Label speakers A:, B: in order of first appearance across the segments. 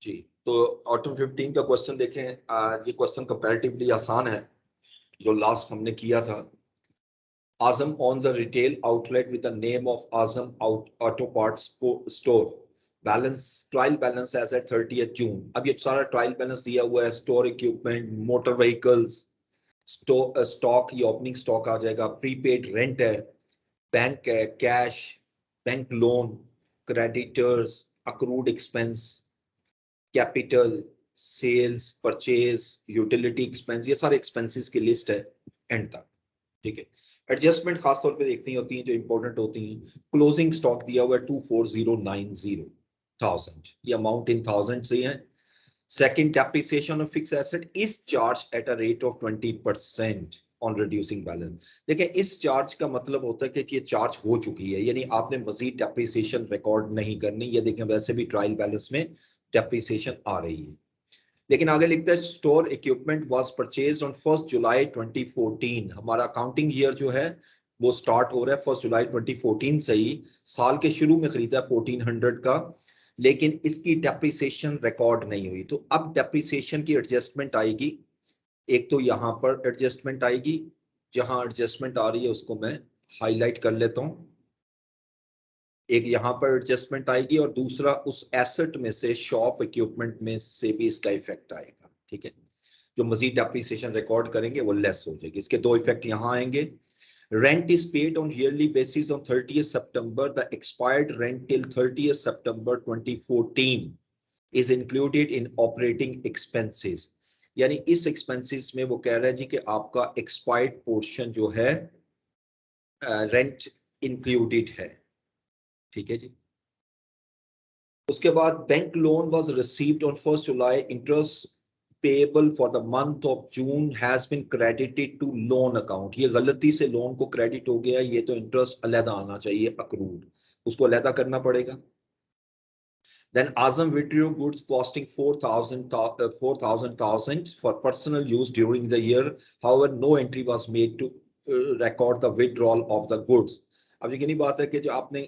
A: जी, तो ऑटम 15 का क्वेश्चन देखें। ये क्वेश्चन कंपैरेटिवली आसान है जो लास्ट हमने किया था। Azam owns a retail outlet with the name of Azam Auto Parts Store. Balance trial balance as at 30th June. अब ये सारा ट्रायल बैलेंस दिया हुआ है। Store equipment, motor vehicles, stock, ये ओपनिंग स्टॉक आ जाएगा। प्रीपेड रेंट है, बैंक है, cash, bank loan, creditors, accrued expense, capital, sales, purchase, utility expense, ये सारे एक्सपेंसेस की लिस्ट है एंड तक। ठीक है, एडजस्टमेंट खास तौर पे देखनी होती है जो इंपॉर्टेंट होती हैं। क्लोजिंग स्टॉक दिया हुआ है 24090,000, ये अमाउंट इन थाउजेंड से है। Second, depreciation of fix asset is charge at a rate of 20% on reducing balance. देखिए, इस चार्ज का मतलब होता है कि ये चार्ज हो चुकी है, यानी आपने मजीद डेप्रिसिएशन रिकॉर्ड नहीं करनी। ये देखें, वैसे भी ट्रायल बैलेंस में डेप्रिसिएशन आ रही है। लेकिन आगे लिखता है store equipment was purchased on 1 July 2014। हमारा अकाउंटिंग ईयर जो है वो स्टार्ट हो रहा है 1 जुलाई 2014 से ही। साल के शुरू में खरीदा 1400 का, लेकिन इसकी डेप्रिसिएशन रिकॉर्ड नहीं हुई। तो अब डेप्रिसिएशन की एडजस्टमेंट आएगी। एक तो यहाँ पर एडजस्टमेंट आएगी, जहां एडजस्टमेंट आ रही है उसको मैं हाईलाइट कर लेता हूँ। एक यहाँ पर एडजस्टमेंट आएगी और दूसरा उस एसेट में से, शॉप इक्विपमेंट में से भी इसका इफेक्ट आएगा। ठीक है, जो मजीद डेप्रिसिएशन रिकॉर्ड करेंगे वो लेस हो जाएगी। इसके दो इफेक्ट यहाँ आएंगे। Rent is paid on yearly basis on 30th September. The expired rent till 30th September 2014 is included in operating expenses. यानी इस एक्सपेंसेस में वो कह रहा है जी कि आपका एक्सपायर्ड पोर्शन जो है रेंट इंक्लूडेड है। ठीक है जी। उसके बाद bank loan was received on 1 July. Interest payable for the month of June has been credited to loan account. ये गलती से लोन को क्रेडिट हो गया, ये तो इंटरेस्ट अलहदा आना चाहिए, अक्रूड, उसको अलहदा करना पड़ेगा। Then Azam withdrew goods costing 4,000 for personal use during the year. However, no entry was made to record the withdrawal of the goods. अब यकीनी बात है कि जो आपने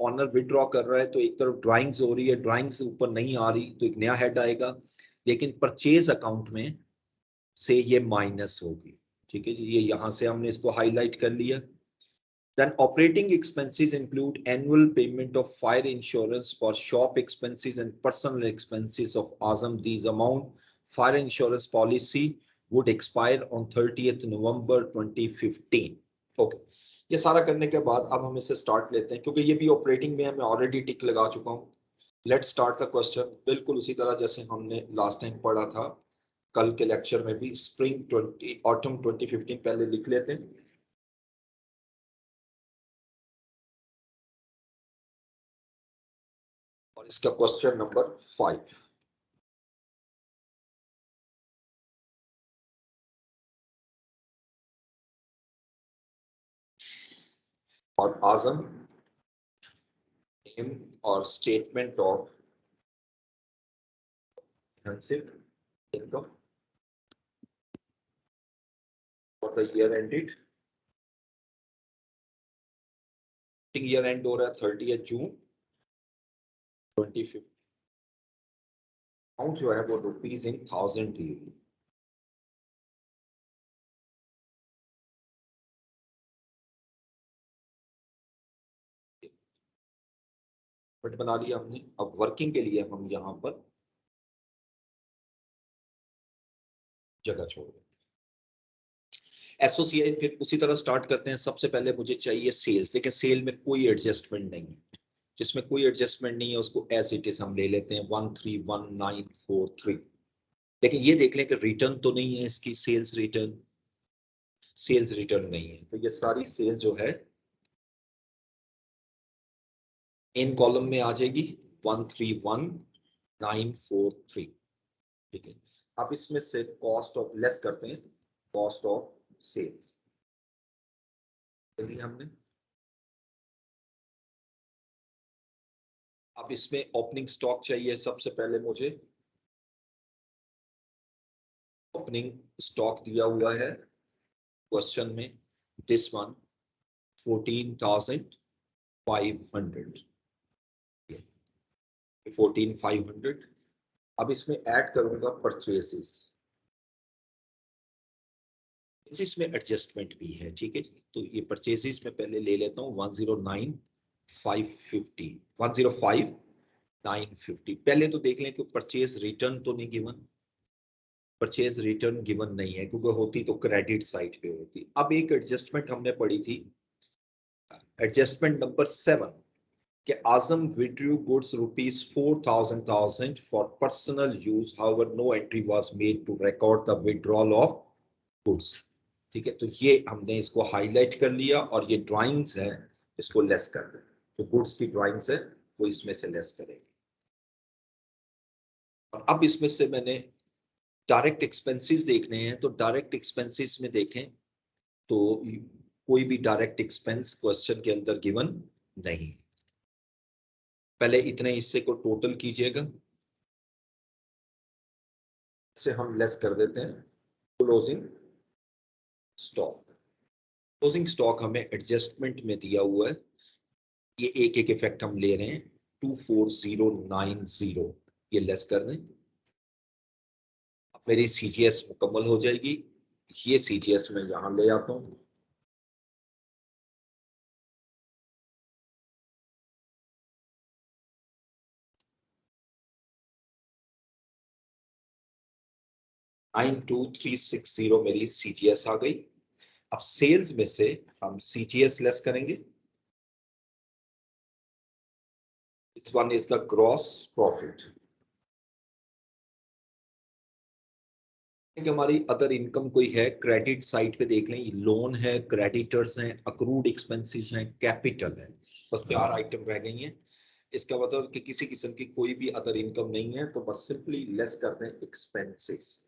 A: ऑनर विड्रॉ कर रहा है तो एक तरफ ड्राइंग्स हो रही है, ड्राइंग्स ऊपर नहीं आ रही तो एक नया हेड आएगा, लेकिन परचेज अकाउंट में से ये माइनस होगी। ठीक है जी, ये यहां से हमने इसको हाईलाइट कर लिया। Then operating expenses include annual payment of fire insurance for shop expenses and personal expenses of Azam. These amount fire insurance policy would expire on 30th November 2015. Okay. ये सारा करने के बाद अब हम इसे स्टार्ट लेते हैं, क्योंकि ये भी ऑपरेटिंग में है, मैं ऑलरेडी टिक लगा चुका हूँ। लेट्स स्टार्ट द क्वेश्चन बिल्कुल उसी तरह जैसे हमने लास्ट टाइम पढ़ा था, कल के लेक्चर में भी। स्प्रिंग 20 ऑटम 2015 पहले लिख लेते हैं। और इसका क्वेश्चन नंबर 5। और आजम नेम और statement of income for the year ended. Year and हो रहा है 30th जून 2015। अमाउंट जो है वो रुपीज इन थाउजेंड दी हुई। बट बना लिया हमने। अब वर्किंग के लिए हम यहाँ पर जगह छोड़ दें। एसोसिएट फिर उसी तरह स्टार्ट करते हैं। सबसे पहले मुझे चाहिए सेल्स। देखिए, सेल में कोई एडजस्टमेंट नहीं है, जिसमें कोई एडजस्टमेंट नहीं है उसको एज इट इज हम ले लेते हैं 131943। लेकिन ये देख लें कि रिटर्न तो नहीं है इसकी, सेल्स रिटर्न, सेल्स रिटर्न नहीं है, तो ये सारी सेल्स जो है इन कॉलम में आ जाएगी 131943। ठीक है, अब इसमें से कॉस्ट ऑफ लेस करते हैं, कॉस्ट ऑफ सेल्स हमने। अब इसमें ओपनिंग स्टॉक चाहिए। सबसे पहले मुझे ओपनिंग स्टॉक दिया हुआ है क्वेश्चन में, दिस वन 14,500, 14,500। अब इसमें ऐड करूंगा परचेसेस, इसमें एडजस्टमेंट भी है, ठीक है जी। तो ये परचेसेस में पहले ले लेता हूँ 109,550, 105,950। पहले तो देख लें कि परचेज रिटर्न तो नहीं गिवन, परचेज रिटर्न गिवन नहीं है, क्योंकि होती तो क्रेडिट साइड पे होती। अब एक एडजस्टमेंट हमने पढ़ी थी, एडजस्टमेंट नंबर 7, कि आजम withdrew goods rupees 4,000 for personal use, however no entry was made to record the withdrawal of goods। ठीक है, तो ये हमने इसको हाईलाइट कर लिया, और ये ड्राइंग्स है, इसको लेस कर दें, तो गुड्स की ड्राइंग्स है वो इसमें से लेस करेंगे। और अब इसमें से मैंने डायरेक्ट एक्सपेंसेस देखने हैं, तो डायरेक्ट एक्सपेंसेस में देखें तो कोई भी डायरेक्ट एक्सपेंस क्वेश्चन के अंदर गिवन नहीं। पहले इतने हिस्से को टोटल कीजिएगा, से हम लेस कर देते हैं क्लोजिंग स्टॉक। क्लोजिंग स्टॉक हमें एडजस्टमेंट में दिया हुआ है, ये एक एक इफेक्ट हम ले रहे हैं, 24090, ये लेस कर दें। अब मेरी सीजीएस मुकम्मल हो जाएगी, ये सीजीएस में यहां ले आता हूं, nine two three six zero मेरी सीजीएस आ गई। अब सेल्स में से हम सीजीएस लेस करेंगे, this one is the gross profit. हमारी अदर इनकम कोई है, क्रेडिट साइड पे देख लें, लोन है, क्रेडिटर्स हैं, अक्रूड एक्सपेंसेस हैं, कैपिटल है, बस 4 आइटम रह गई हैं। इसका मतलब कि किसी किस्म की कोई भी अदर इनकम नहीं है, तो बस सिंपली लेस कर दें एक्सपेंसेस।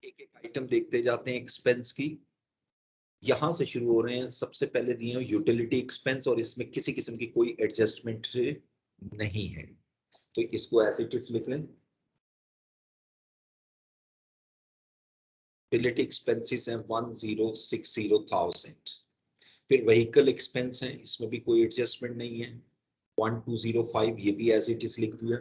A: एक एक आइटम देखते जाते हैं एक्सपेंस की, यहां से शुरू हो रहे हैं। सबसे पहले दिए हैं यूटिलिटी एक्सपेंस, और इसमें किसी किस्म की कोई एडजस्टमेंट नहीं है, तो इसको एज इट इज लिख लें। यूटिलिटी एक्सपेंसेस हैं 1060,000। फिर व्हीकल एक्सपेंस है, इसमें भी कोई एडजस्टमेंट नहीं है, 1205, ये भी एज इट इज लिख दिया।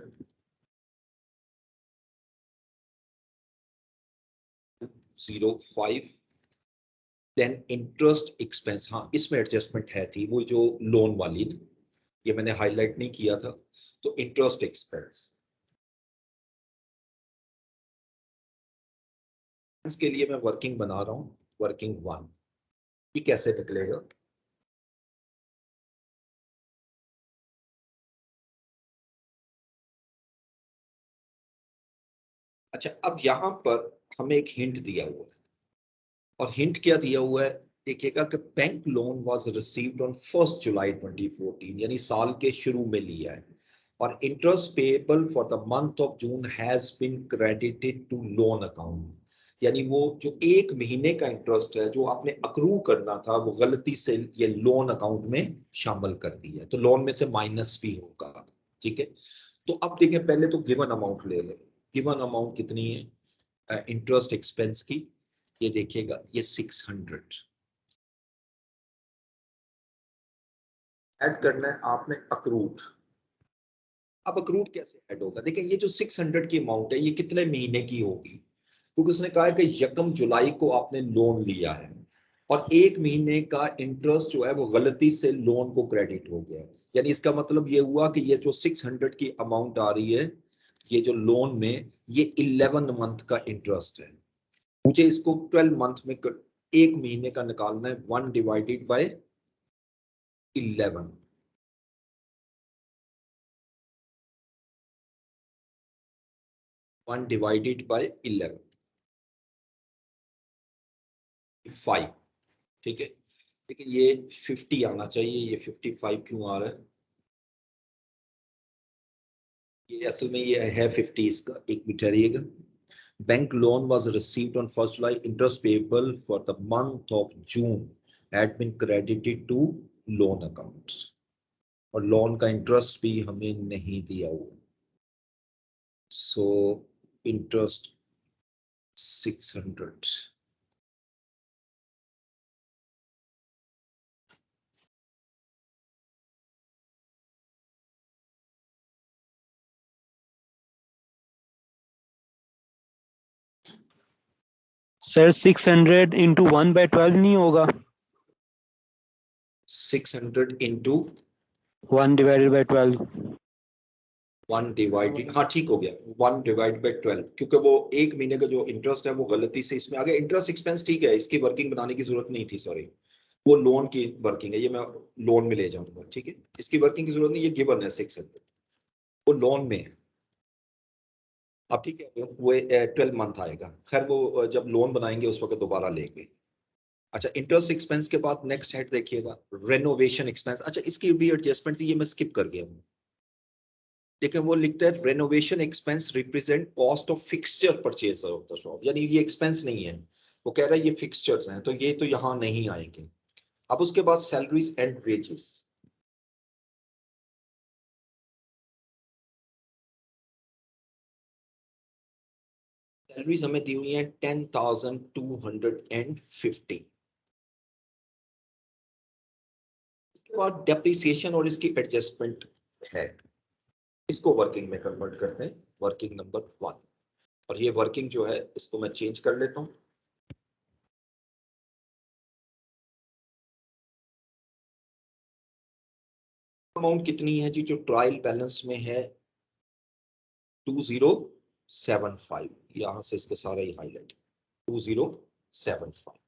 A: 05, देन इंटरेस्ट एक्सपेंस, हाँ इसमें एडजस्टमेंट है थी, वो जो लोन वाली ना, ये मैंने हाईलाइट नहीं किया था। तो इंटरेस्ट एक्सपेंस के लिए मैं वर्किंग बना रहा हूँ, वर्किंग 1, ये कैसे निकलेगा। अच्छा, अब यहाँ पर हमें एक हिंट दिया हुआ है, और हिंट क्या दिया हुआ है, देखिएगा कि bank loan was received on 1 July 2014, यानी साल के शुरू में लिया है, और interest payable for the month of June has been credited to loan account. यानी वो जो एक महीने का इंटरेस्ट है जो आपने अक्रू करना था, वो गलती से ये लोन अकाउंट में शामिल कर दिया है, तो लोन में से माइनस भी होगा। ठीक है, तो अब देखें, पहले तो गिवन अमाउंट ले लें। गिवन अमाउंट कितनी है इंटरेस्ट एक्सपेंस की, ये देखिएगा, ये 600। ऐड करना है आपने अक्रूड। अब अक्रूड कैसे ऐड होगा, देखिए ये जो 600 की अमाउंट है, ये कितने महीने की होगी, क्योंकि उसने कहा है कि 1 जुलाई को आपने लोन लिया है, और एक महीने का इंटरेस्ट जो है वो गलती से लोन को क्रेडिट हो गया है। यानी इसका मतलब ये हुआ कि ये जो 600 की अमाउंट आ रही है, ये जो लोन में, ये 11 मंथ का इंटरेस्ट है। मुझे इसको 12 मंथ में एक महीने का निकालना है, 1/11, 1/11, 5। ठीक है, लेकिन ये 50 आना चाहिए, ये 55 क्यों आ रहा है, ये असल में ये है 50, इसका एक मिनट ठहरिएगा। Bank loan was received on 1 July, interest payable for the month of June had been credited to loan accounts, और लोन का इंटरेस्ट भी हमें नहीं दिया हुआ, सो इंटरेस्ट 600।
B: सर 600 इंटू 1/12 नहीं होगा?
A: 600 इंटू
B: 1/12।
A: 1 डिवाइडेड, हाँ ठीक हो गया, 1 डिवाइड बाई 12, क्योंकि वो एक महीने का जो इंटरेस्ट है वो गलती से इसमें आ गया। इंटरेस्ट एक्सपेंस ठीक है, इसकी वर्किंग बनाने की जरूरत नहीं थी, सॉरी, वो लोन की वर्किंग है, ये मैं लोन में ले जाऊंगा, ठीक है, इसकी वर्किंग की जरूरत नहीं, ये गिवन है 600, वो लोन में है। अब ठीक है, वो 12 मंथ आएगा, खैर वो जब लोन बनाएंगे उस वक्त दोबारा लेंगे। अच्छा, इंटरेस्ट एक्सपेंस के बाद नेक्स्ट हेड देखिएगा, रेनोवेशन एक्सपेंस। अच्छा, इसकी भी एडजस्टमेंट थी, ये मैं स्किप कर गया हूँ। देखिए वो लिखता है renovation expense represent cost of fixture purchase of the shop, यानी ये एक्सपेंस नहीं है, वो कह रहा है ये फिक्सचर्स हैं, तो ये तो यहाँ नहीं आएंगे। अब उसके बाद सैलरीज एंड वेजेस, सैलरीज हमें दी हुई है 10,250। इसके बाद डेप्रिसिएशन और इसकी एडजस्टमेंट है, इसको वर्किंग में कन्वर्ट करते हैं, वर्किंग नंबर 1, और ये वर्किंग जो है इसको मैं चेंज कर लेता हूँ। अमाउंट कितनी है जी, जो ट्रायल बैलेंस में है 2075, यहां से इसके सारा ही हाईलाइट 2075।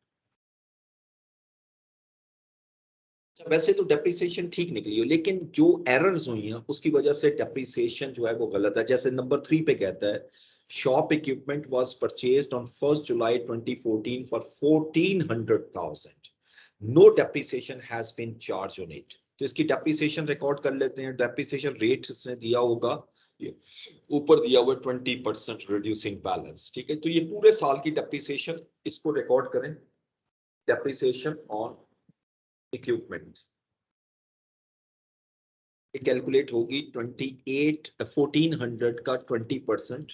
A: वैसे तो डेप्रिसिएशन ठीक निकली हो, लेकिन जो एरर्स हुई हैं उसकी वजह से डेप्रिसिएशन जो है वो गलत है। जैसे नंबर 3 पे कहता है shop equipment was purchased on 1 July 2014 for 1400,000, no depreciation has been charge on it. तो इसकी डेप्रिसिएशन रिकॉर्ड कर लेते हैं, डेप्रिसिएशन रेट इसने दिया होगा, ये ऊपर दिया हुआ 20% रिड्यूसिंग बैलेंस, ठीक है, तो ये पूरे साल की डेप्रिसिएशन इसको रिकॉर्ड करें, डेप्रिसिएशन ऑन इक्विपमेंट कैलकुलेट होगी 1400 का 20%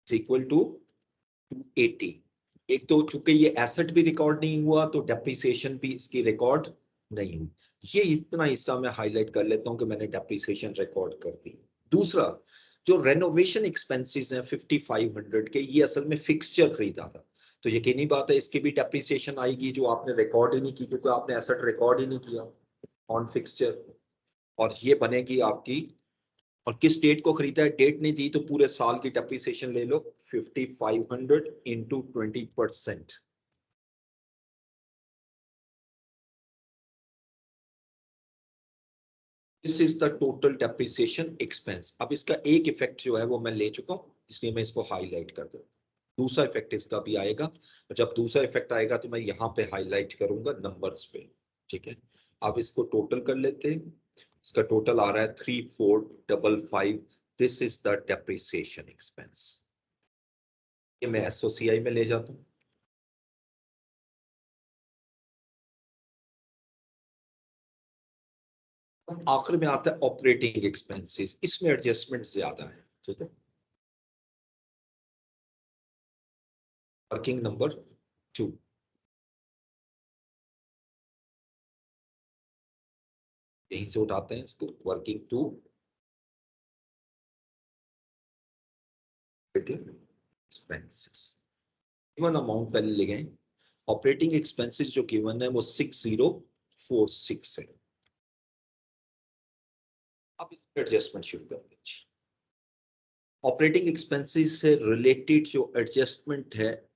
A: इक्वल टू 280। एक तो चूंकि ये एसेट भी रिकॉर्ड नहीं हुआ तो डेप्रिसिएशन भी इसकी रिकॉर्ड नहीं हुई। ये इतना हिस्सा मैं हाईलाइट कर लेता हूं कि मैंने डेप्रिसिएशन रिकॉर्ड कर दी। दूसरा, जो रेनोवेशन एक्सपेंसेस हैं 5500 के, ये असल में फिक्सचर खरीदा था, तो यकीनी बात है इसकी भी डेप्रिसिएशन आएगी जो आपने रिकॉर्ड ही नहीं की, क्योंकि आपने एसेट रिकॉर्ड ही नहीं किया ऑन फिक्सचर, और ये बनेगी आपकी। और किस डेट को खरीदा है, डेट नहीं दी तो पूरे साल की डेप्रिसिएशन ले लो, 5500 into 20%। This is the total depreciation expense. अब इसका एक इफेक्ट जो है वो मैं ले चुका हूं, इसलिए मैं इसको हाईलाइट कर दूं। दूसरा इफेक्ट इसका भी आएगा, और जब दूसरा इफेक्ट आएगा तो मैं यहाँ पे हाईलाइट करूंगा नंबर्स पे, ठीक है। अब इसको टोटल कर लेते हैं, इसका टोटल आ रहा है 3455। This is the depreciation expense. ये मैं एसओसीआई में ले जाता हूँ। आखिर में आता है ऑपरेटिंग एक्सपेंसेस, इसमें एडजस्टमेंट ज्यादा है, ठीक है। वर्किंग नंबर 2, यहीं से उठाते हैं इसको, वर्किंग 2 एक्सपेंसेस। गिवन अमाउंट पहले ले गए, ऑपरेटिंग एक्सपेंसेस जो गिवन है वो 6046 है। अब इसमें एडजस्टमेंट शुरू कर दीजिए। ऑपरेटिंग एक्सपेंसेस से रिलेटेड जो एडजस्टमेंट है,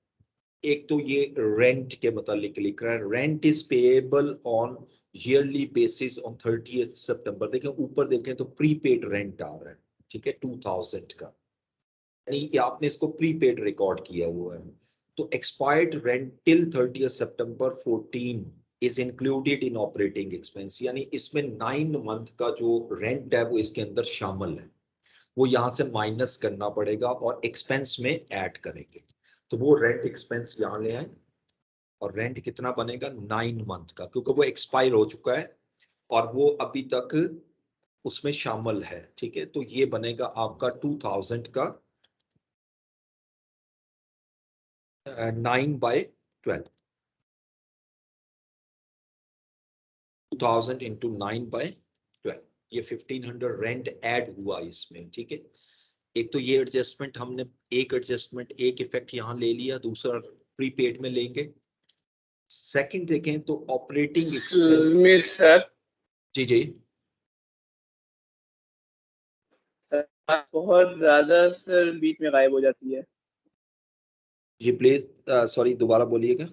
A: एक तो ये रेंट के मतलब लिख रहा है, rent is payable on yearly basis on 30th सितंबर। देखें ऊपर देखें तो प्रीपेड रेंट आ रहा है, ठीक है, 2000 का, यानी कि आपने इसको प्रीपेड रिकॉर्ड किया हुआ है। तो expired rent till 30th September 14 is included in operating expense, यानी इसमें 9 मंथ का जो रेंट है वो इसके अंदर शामिल है, वो यहाँ से माइनस करना पड़ेगा और एक्सपेंस में ऐड करेंगे। तो वो रेंट एक्सपेंस यहाँ ले आए, और रेंट कितना बनेगा 9 मंथ का, क्योंकि वो एक्सपायर हो चुका है और वो अभी तक उसमें शामिल है, ठीक है। तो ये बनेगा आपका 2000 का 9/12, 2000 इंटू 9/12, ये 1500 रेंट ऐड हुआ इसमें, ठीक है। एक तो ये एडजस्टमेंट हमने एक इफेक्ट यहाँ ले लिया, दूसरा प्रीपेड में लेंगे। सेकंड देखें तो ऑपरेटिंग एक्सपेंस।
C: सर
A: जी जी
C: सर बहुत ज्यादा सर बीच में गायब हो जाती है।
A: जी प्लीज सॉरी दोबारा बोलिएगा।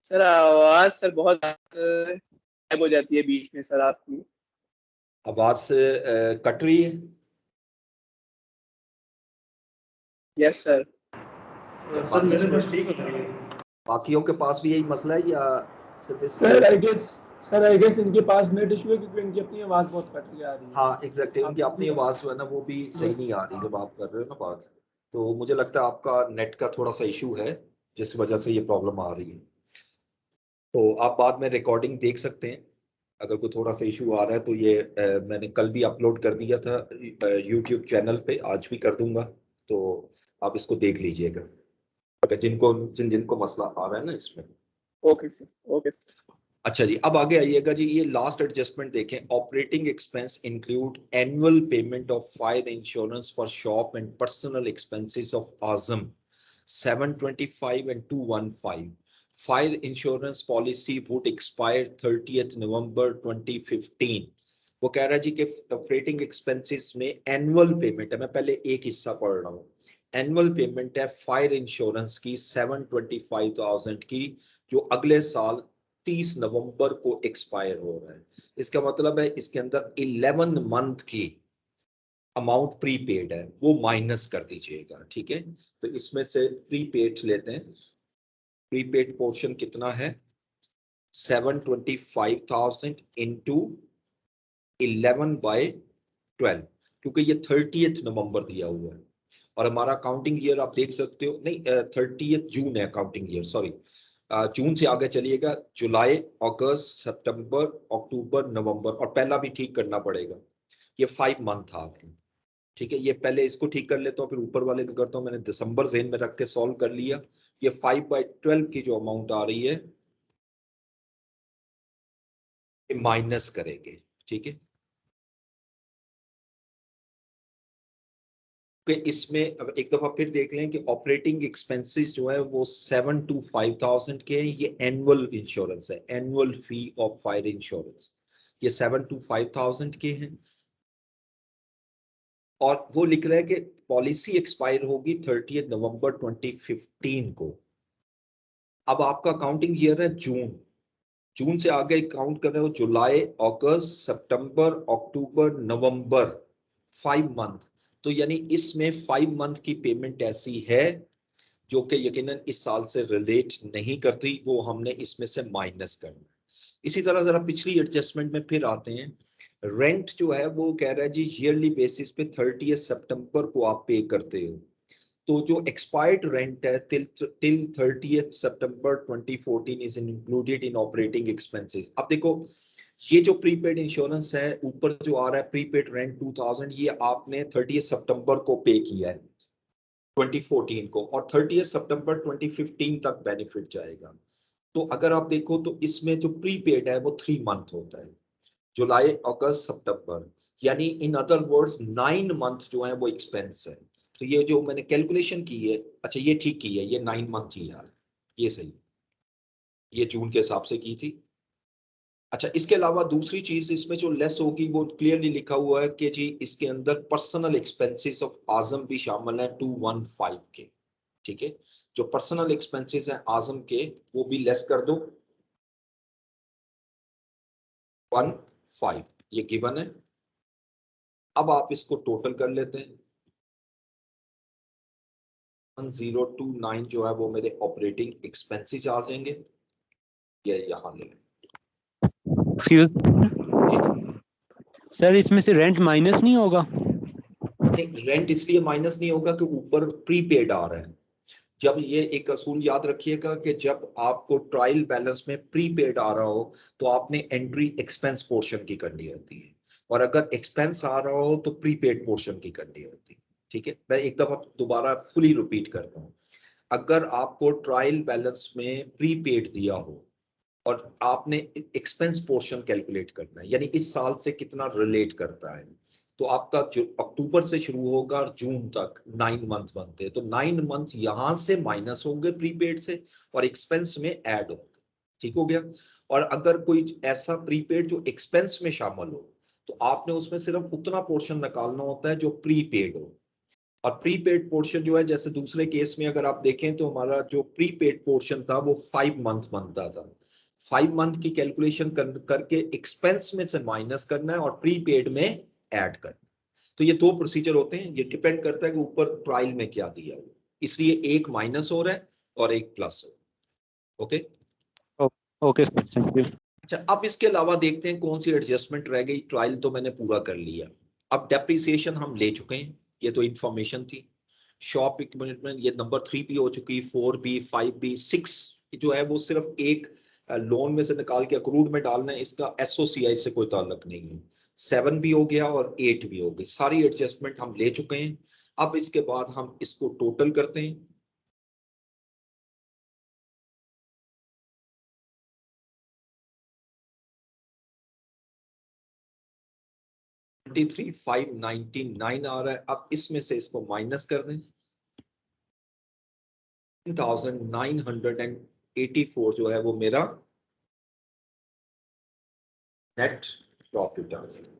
C: सर आवाज सर बहुत गायब हो जाती है बीच में सर आपकी।
A: आवाज कट रही है।
C: Yes sir.
D: सर मेरे पास ठीक है।
A: बाकियों के पास भी यही मसला है या सिर्फ
D: सर आई गेस इनके पास नेट इशू है क्योंकि इनकी अपनी आवाज बहुत कट के आ रही है।
A: हाँ एग्जैक्टली, उनकी अपनी आवाज जो है ना वो भी सही नहीं आ रही जब आप कर रहे हो ना बात। तो मुझे लगता है आपका नेट का थोड़ा सा इशू है जिस वजह से ये प्रॉब्लम आ रही है। तो आप बाद में रिकॉर्डिंग देख सकते हैं। अगर कोई थोड़ा सा इशू आ रहा है तो ये मैंने कल भी अपलोड कर दिया था यूट्यूब चैनल पे, आज भी कर दूंगा। तो आप इसको देख लीजिएगा अगर जिनको मसला आ रहा है ना इसमें।
C: Okay sir, okay sir.
A: अच्छा जी, अब आगे आइएगा जी। ये लास्ट एडजस्टमेंट देखें। Operating expense include annual payment of fire insurance for shop and personal expenses of Azam 725 and 215. Fire insurance policy would expire 30th November 2015. वो कह रहा है जी कि ऑपरेटिंग एक्सपेंसेस में एनुअल पेमेंट है, मैं पहले एक हिस्सा पढ़ रहा हूँ। एनुअल पेमेंट है फायर इंश्योरेंस की 725,000 की, जो अगले साल 30 नवंबर को एक्सपायर हो रहा है। इसका मतलब है इसके अंदर 11 मंथ की अमाउंट प्रीपेड है वो माइनस कर दीजिएगा, ठीक है। तो इसमें से प्रीपेड लेते हैं। प्रीपेड पोर्शन कितना है? 725,000 इंटू 11/12, क्योंकि ये 30th नवंबर दिया हुआ है और हमारा अकाउंटिंग ईयर आप देख सकते हो, नहीं 30th जून है अकाउंटिंग ईयर, सॉरी। जून से आगे चलिएगा, जुलाई, अगस्त, सितंबर, अक्टूबर, नवंबर, और पहला भी ठीक करना पड़ेगा। ये 5 मंथ आ गए, ठीक है। ये पहले इसको ठीक कर लेता हूँ फिर ऊपर वाले को करता हूँ। मैंने दिसंबर ज़हन में रख के सॉल्व कर लिया। ये 5/12 की जो अमाउंट आ रही है माइनस करेंगे, ठीक है। कि इसमें अब एक दफा फिर देख लें कि ऑपरेटिंग एक्सपेंसेस जो है वो 725,000 के हैं। ये एनुअल इंश्योरेंस है, annual fee of fire insurance, ये 725,000 के हैं। और वो लिख रहा है कि पॉलिसी एक्सपायर होगी 30 नवंबर 2015 को। अब आपका अकाउंटिंग ईयर है जून, जून से आगे काउंट कर रहे हो जुलाई, अगस्त, सितंबर, अक्टूबर, नवंबर, 5 मंथ। तो यानी इसमें 5 मंथ की पेमेंट ऐसी है जो कि यकीनन इस साल से रिलेट नहीं करती, वो हमने इसमें से माइनस करना है। इसी तरह जरा पिछली एडजस्टमेंट में फिर आते हैं। रेंट जो है वो कह रहा है जी ईयरली बेसिस पे 30 सितंबर को आप पे करते हो। तो जो एक्सपायर्ड रेंट है till 30th September 2014 is included in operating expenses. अब देखो ये जो प्रीपेड इंश्योरेंस है ऊपर जो आ रहा है प्रीपेड रेंट 2000, ये आपने 30 सितंबर को पे किया है 2014 को, और 30 सितंबर 2015 तक बेनिफिट जाएगा। तो अगर आप देखो तो इसमें जो प्रीपेड है वो 3 मंथ होता है, जुलाई, अगस्त, सितंबर, यानी इन अदर वर्ड्स 9 मंथ जो है वो एक्सपेंस है। तो ये जो मैंने कैलकुलेशन की है, अच्छा ये ठीक की है, ये 9 मंथ ही यार, ये सही है, ये जून के हिसाब से की थी। अच्छा इसके अलावा दूसरी चीज इसमें जो लेस होगी वो क्लियरली लिखा हुआ है कि जी इसके अंदर पर्सनल एक्सपेंसेस ऑफ आजम भी शामिल है 215 के, ठीक है। जो पर्सनल एक्सपेंसेस हैं आजम के वो भी लेस कर दो 15, ये गिवन है। अब आप इसको टोटल कर लेते हैं। 1029 जो है वो मेरे ऑपरेटिंग एक्सपेंसेस आ जाएंगे, ये यहाँ ले
B: सर इसमें से रेंट माइनस नहीं होगा?
A: नहीं, रेंट इसलिए माइनस नहीं होगा कि ऊपर प्रीपेड आ रहा है। जब ये एक असूल याद रखिएगा कि जब आपको ट्रायल बैलेंस में प्रीपेड आ रहा हो तो आपने एंट्री एक्सपेंस पोर्शन की करनी होती है, और अगर एक्सपेंस आ रहा हो तो प्रीपेड पोर्शन की करनी होती है, ठीक है। मैं एक दफा दोबारा फुली रिपीट करता हूँ। अगर आपको ट्रायल बैलेंस में प्रीपेड दिया हो और आपने एक्सपेंस पोर्शन कैलकुलेट करना है, यानी इस साल से कितना रिलेट करता है, तो आपका जो अक्टूबर से शुरू होगा और जून तक 9 मंथ बनते हैं, तो 9 मंथ यहां से माइनस होंगे प्रीपेड से और एक्सपेंस में ऐड होंगे। ठीक हो गया। और अगर कोई ऐसा प्रीपेड जो एक्सपेंस में शामिल हो तो आपने उसमें सिर्फ उतना पोर्शन निकालना होता है जो प्रीपेड हो। और प्रीपेड पोर्शन जो है, जैसे दूसरे केस में अगर आप देखें तो हमारा जो प्रीपेड पोर्शन था वो 5 मंथ बनता था। 5 मंथ की कैलकुलेशन करके एक्सपेंस में से माइनस करना है और प्रीपेड में ऐड करना है। तो ये दो प्रोसीजर होते हैं, ये डिपेंड करता है कि ऊपर ट्रायल में क्या दिया है, इसलिए एक माइनस हो रहा है और एक प्लस हो रहा है। Okay
B: okay thank you.
A: अच्छा, अब इसके अलावा देखते हैं कौन सी एडजस्टमेंट रह गई। ट्रायल तो मैंने पूरा कर लिया, अब डेप्रिसिएशन हम ले चुके हैं, ये तो इंफॉर्मेशन थी। शॉप इक्विपमेंट ये नंबर 3 भी हो चुकी, 4 भी, 5 भी, 6 जो है वो सिर्फ एक लोन में से निकाल के अक्रूड में डालना है, इसका एसओसीआई से कोई ताल्लुक नहीं है। 7 भी हो गया और 8 भी हो गई, सारी एडजस्टमेंट हम ले चुके हैं। अब इसके बाद हम इसको टोटल करते हैं। थ्री 599 आ रहा है। अब इसमें से इसको माइनस कर दें। 1984 जो है वो मेरा नेट प्रॉफिट आ जाएगा।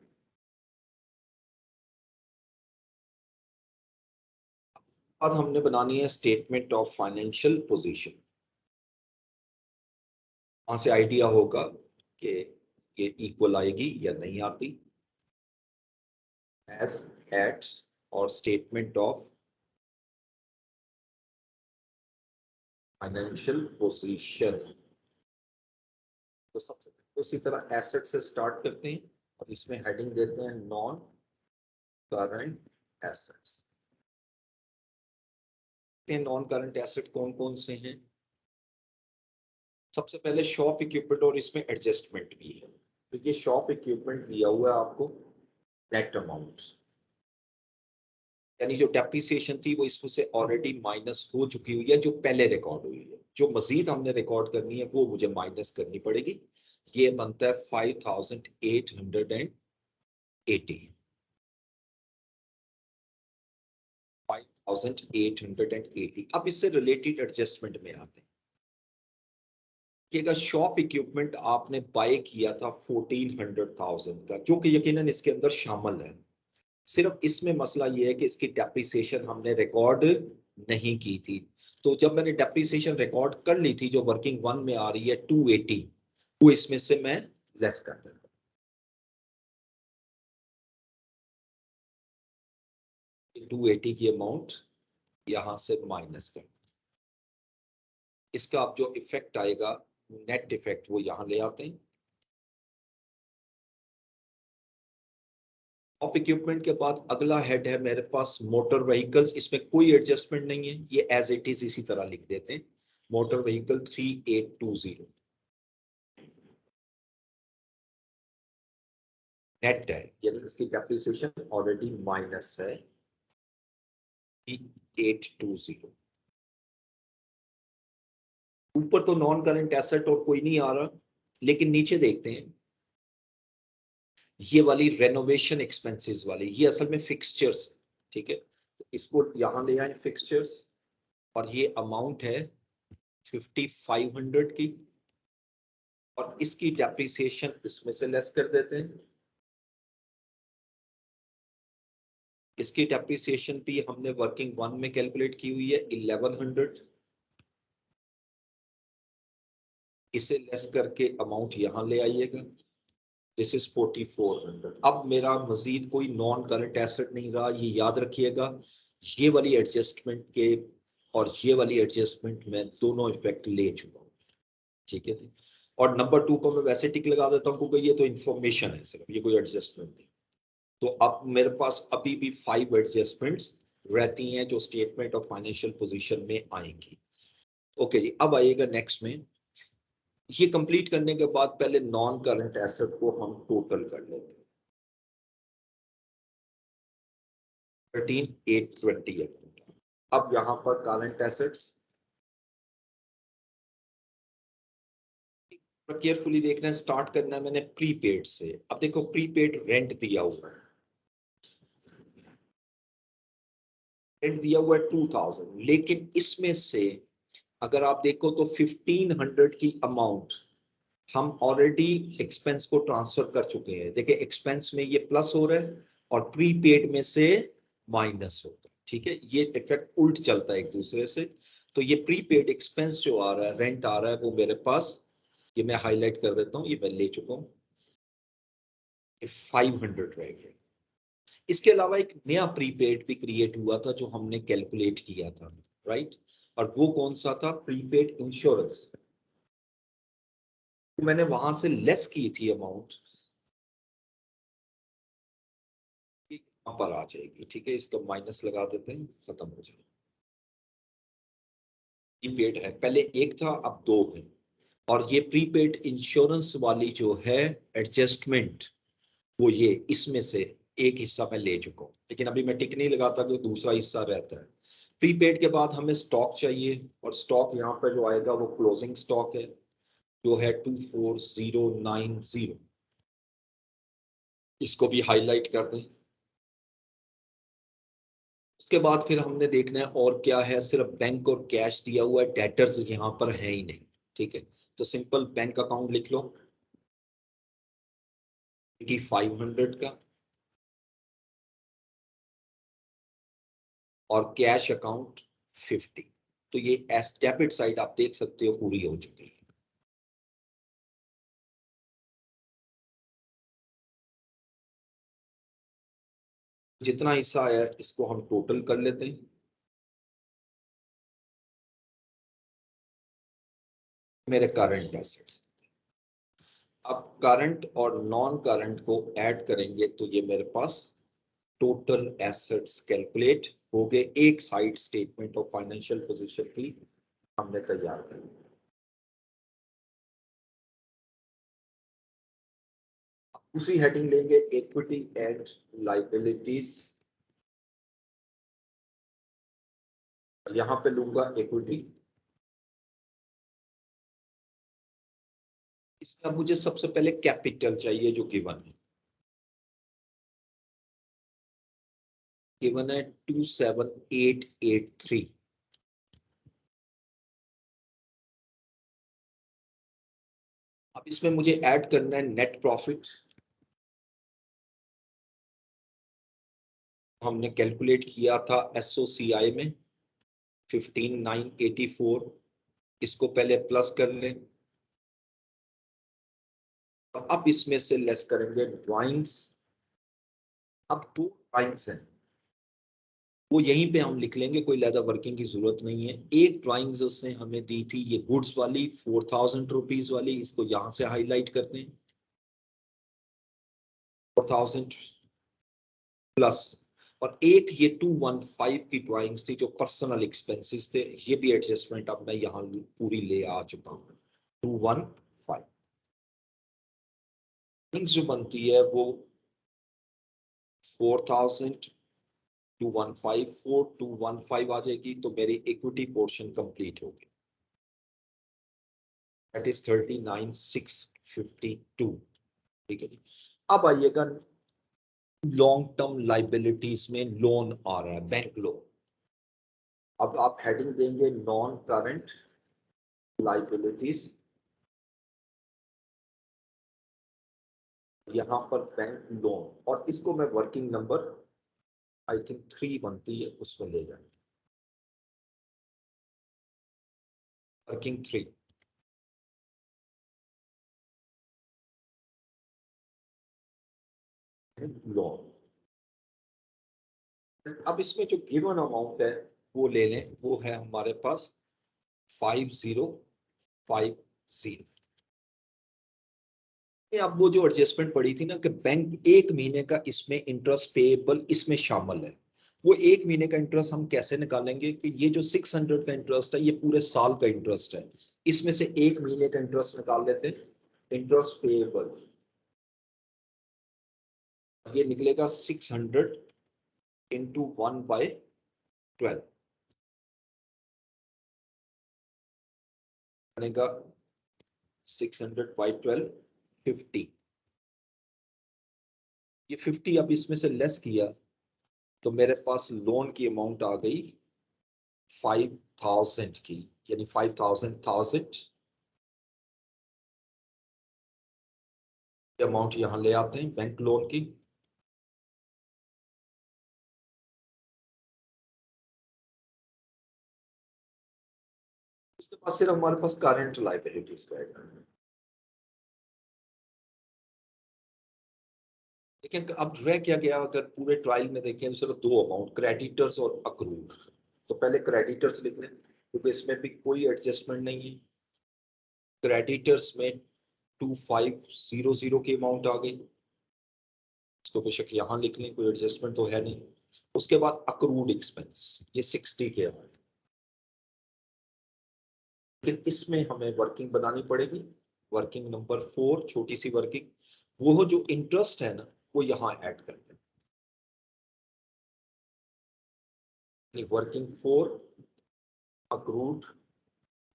A: अब हमने बनानी है स्टेटमेंट ऑफ फाइनेंशियल पोजीशन। वहां से आइडिया होगा कि ये इक्वल आएगी या नहीं आती। एस एट और स्टेटमेंट ऑफ फाइनेंशियल पोजीशन, तो सबसे उसी तरह एसेट से स्टार्ट करते हैं और इसमें हेडिंग देते हैं non current assets. Non current asset कौन कौन से हैं? सबसे पहले शॉप इक्विपमेंट, और इसमें एडजस्टमेंट भी है। तो ये शॉप इक्विपमेंट दिया हुआ है आपको नेट अमाउंट, यानी जो डेप्रिसिएशन थी वो इसमें से ऑलरेडी माइनस हो चुकी हुई है, जो पहले रिकॉर्ड हुई है। जो मजीद हमने रिकॉर्ड करनी है वो मुझे माइनस करनी पड़ेगी। ये बनता है 5880, 5880। अब इससे रिलेटेड एडजस्टमेंट में आते हैं कि अगर शॉप इक्विपमेंट आपने बाय किया था 1400,000 का, जो कि यकीनन इसके अंदर शामिल है, सिर्फ इसमें मसला ये है कि इसकी डेप्रिसिएशन हमने रिकॉर्ड नहीं की थी। तो जब मैंने डेप्रिसिएशन रिकॉर्ड कर ली थी, जो वर्किंग वन में आ रही है 280, वो इसमें से मैं लेस कर देता हूं। 280 की अमाउंट यहां से माइनस कर, इसका अब जो इफेक्ट आएगा नेट इफेक्ट वो यहां ले आते हैं। टॉप इक्विपमेंट के बाद अगला हेड है मेरे पास मोटर व्हीकल्स। इसमें कोई एडजस्टमेंट नहीं है, ये एज इट इज इसी तरह लिख देते हैं। मोटर व्हीकल 3820 नेट है, यानी इसकी डेप्रिसिएशन ऑलरेडी माइनस है 820। ऊपर तो नॉन करंट एसेट और कोई नहीं आ रहा, लेकिन नीचे देखते हैं ये वाली रेनोवेशन एक्सपेंसेस वाली, ये असल में फिक्सचर्स, ठीक है। तो इसको यहां ले आए फिक्सचर्स, और ये अमाउंट है 5500 की, और इसकी डेप्रिसिएशन इसमें से लेस कर देते हैं। इसकी डेप्रिसिएशन भी हमने वर्किंग वन में कैलकुलेट की हुई है 1100, इसे लेस करके अमाउंट यहां ले आइएगा, दिस इज 4400। अब मेरा मजीद कोई नॉन करंट एसेट नहीं रहा, ये याद रखिएगा। ये वाली एडजस्टमेंट के और ये वाली एडजस्टमेंट में दोनों इफेक्ट ले चुका हूं, ठीक है। और नंबर 2 को मैं वैसे टिक लगा देता हूं क्योंकि ये तो इंफॉर्मेशन है सिर्फ, ये कोई एडजस्टमेंट नहीं। तो अब मेरे पास अभी भी 5 एडजस्टमेंट्स रहती हैं जो स्टेटमेंट ऑफ फाइनेंशियल पोजीशन में आएंगी। ओके जी, अब आइएगा नेक्स्ट में। ये कंप्लीट करने के बाद पहले नॉन करंट एसेट को हम टोटल कर लेते हैं। 13820 अकाउंट। अब यहां पर करंट एसेट्स केयरफुली देखना है, स्टार्ट करना है मैंने प्रीपेड से। अब देखो प्रीपेड रेंट दिया हुआ है, रेंट दिया हुआ है 2000, लेकिन इसमें से अगर आप देखो तो 1500 की अमाउंट हम ऑलरेडी एक्सपेंस को ट्रांसफर कर चुके हैं। देखिए एक्सपेंस में ये प्लस हो रहा है और प्रीपेड में से माइनस होता है। ठीक है, ये इफेक्ट उल्ट चलता है एक दूसरे से। तो ये प्रीपेड एक्सपेंस जो आ रहा है, रेंट आ रहा है, वो मेरे पास, ये मैं हाईलाइट कर देता हूँ, ये मैं ले चुका हूँ, 500 रह गया। इसके अलावा एक नया प्रीपेड भी क्रिएट हुआ था जो हमने कैलकुलेट किया था, राइट, और वो कौन सा था? Prepaid insurance. मैंने वहां से लेस की थी अमाउंट, यहाँ पर आ जाएगी। ठीक है, इसको माइनस लगा देते हैं, खत्म हो जाएगा। प्रीपेड है, पहले एक था अब दो है, और ये प्रीपेड इंश्योरेंस वाली जो है एडजस्टमेंट, वो ये इसमें से एक हिस्सा मैं ले चुका हूँ, लेकिन अभी मैं टिक नहीं लगाता कि दूसरा हिस्सा रहता है। प्रीपेड के बाद हमें स्टॉक चाहिए, और स्टॉक यहाँ पर जो आएगा वो क्लोजिंग स्टॉक है, जो है 24090। इसको भी हाईलाइट कर दें। उसके बाद फिर हमने देखना है और क्या है, सिर्फ बैंक और कैश दिया हुआ है, डेटर्स यहाँ पर है ही नहीं। ठीक है, तो सिंपल बैंक अकाउंट लिख लो 500 का, और कैश अकाउंट 50। तो ये एस डेबिट साइड आप देख सकते हो पूरी हो चुकी है। जितना हिस्सा आया इसको हम टोटल कर लेते हैं। मेरे करंट एसेट्स, अब करंट और नॉन करंट को ऐड करेंगे तो ये मेरे पास टोटल एसेट्स कैलकुलेट हो गए। एक side statement of financial position की हमने तैयार कर ली। दूसरी हेडिंग लेंगे इक्विटी एंड लाइबिलिटीज, यहां पे लूंगा इक्विटी। इसमें अब मुझे सबसे पहले कैपिटल चाहिए जो गिवन है। गिवन है 27883। अब इसमें मुझे ऐड करना है नेट प्रॉफिट। हमने कैलकुलेट किया था एसओसीआई में 15984। इसको पहले प्लस कर लें, अब इसमें से लेस करेंगे ड्राइंग्स। अब दो ड्राइंग्स हैं, वो यहीं पे हम लिख लेंगे, कोई ज्यादा वर्किंग की जरूरत नहीं है। एक ड्राइंग्स उसने हमें दी थी ये गुड्स वाली 4000 रुपीज वाली, इसको यहां से हाईलाइट करते हैं 4000 प्लस। और एक ये 215 की ड्राइंग्स थी जो पर्सनल एक्सपेंसेस थे, ये भी एडजस्टमेंट अब मैं यहाँ पूरी ले आ चुका हूँ। 215 जो बनती है वो 4215 आ जाएगी, तो मेरी इक्विटी पोर्शन कंप्लीट होगी, दैट इज 39652। ठीक है जी। अब आइएगा लॉन्ग टर्म लाइबिलिटीज में लोन आ रहा है, बैंक लोन। अब आप हेडिंग देंगे नॉन करंट लाइबिलिटीज, यहां पर बैंक लोन, और इसको मैं वर्किंग नंबर आई थिंक 3 बनती है उसमें ले जाए, वर्किंग 3 लोन। अब इसमें जो गिवन अमाउंट है वो ले लें, वो है हमारे पास 5050। अब वो जो एडजस्टमेंट पड़ी थी ना कि बैंक एक महीने का इसमें इंटरेस्ट पेएबल इसमें शामिल है, वो एक महीने का इंटरेस्ट हम कैसे निकालेंगे कि ये जो 600 का इंटरेस्ट है ये पूरे साल का इंटरेस्ट है, इसमें से एक महीने का इंटरेस्ट निकाल लेते हैं, इंटरेस्ट पेएबल। ये निकलेगा 600 इंटू 1/12 बनेगा 600/12 50। ये 50 अब इसमें से लेस किया तो मेरे पास लोन की अमाउंट आ गई 5000 की, यानी 5000 अमाउंट यहां ले आते हैं बैंक लोन की। उसके बाद सिर्फ हमारे पास करंट लायबिलिटीज रहेगा। लेकिन अब रह क्या गया, अगर पूरे ट्रायल में देखें तो सिर्फ दो अमाउंट, क्रेडिटर्स और अक्रूड। तो पहले क्रेडिटर्स लिख लें क्योंकि इसमें भी कोई एडजस्टमेंट नहीं है। क्रेडिटर्स में 2500 की अमाउंट आ गई, इसको बेशक यहाँ लिख लें, कोई एडजस्टमेंट तो है नहीं। उसके बाद अक्रूड एक्सपेंस, ये 60 के है, लेकिन इसमें हमें वर्किंग बनानी पड़ेगी। वर्किंग नंबर 4, छोटी सी वर्किंग, वो जो इंटरेस्ट है ना वो यहाँ ऐड कर दें। Working 4 accrued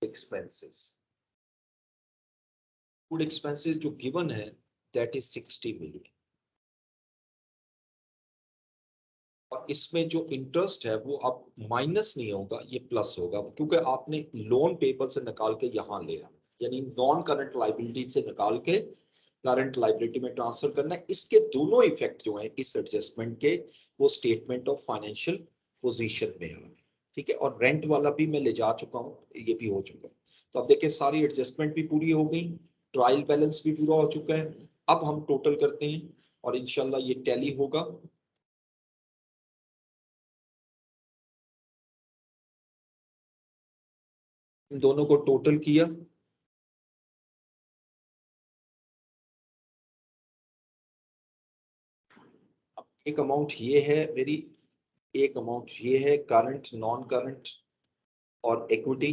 A: expenses. Accrued expenses जो गिवन है दैट इज 60 मिलियन, और इसमें जो इंटरेस्ट है वो अब माइनस नहीं होगा, ये प्लस होगा, क्योंकि आपने लोन पेपर से निकाल के यहाँ ले आना, यानी नॉन करंट लाइबिलिटी से निकाल के करंट लाइबिलिटी में ट्रांसफर करना है। इसके दोनों इफेक्ट जो है इस एडजस्टमेंट के, वो स्टेटमेंट ऑफ फाइनेंशियल पोजीशन में आ गए। ठीक है, और रेंट वाला भी मैं ले जा चुका हूँ, ये भी हो चुका है। तो अब देखिए सारी एडजस्टमेंट भी पूरी हो गई, ट्रायल बैलेंस भी पूरा हो चुका है। अब हम टोटल करते हैं और इंशाल्लाह ये टैली होगा। इन दोनों को टोटल किया, एक अमाउंट ये है मेरी, एक अमाउंट ये है करंट, नॉन करंट और इक्विटी।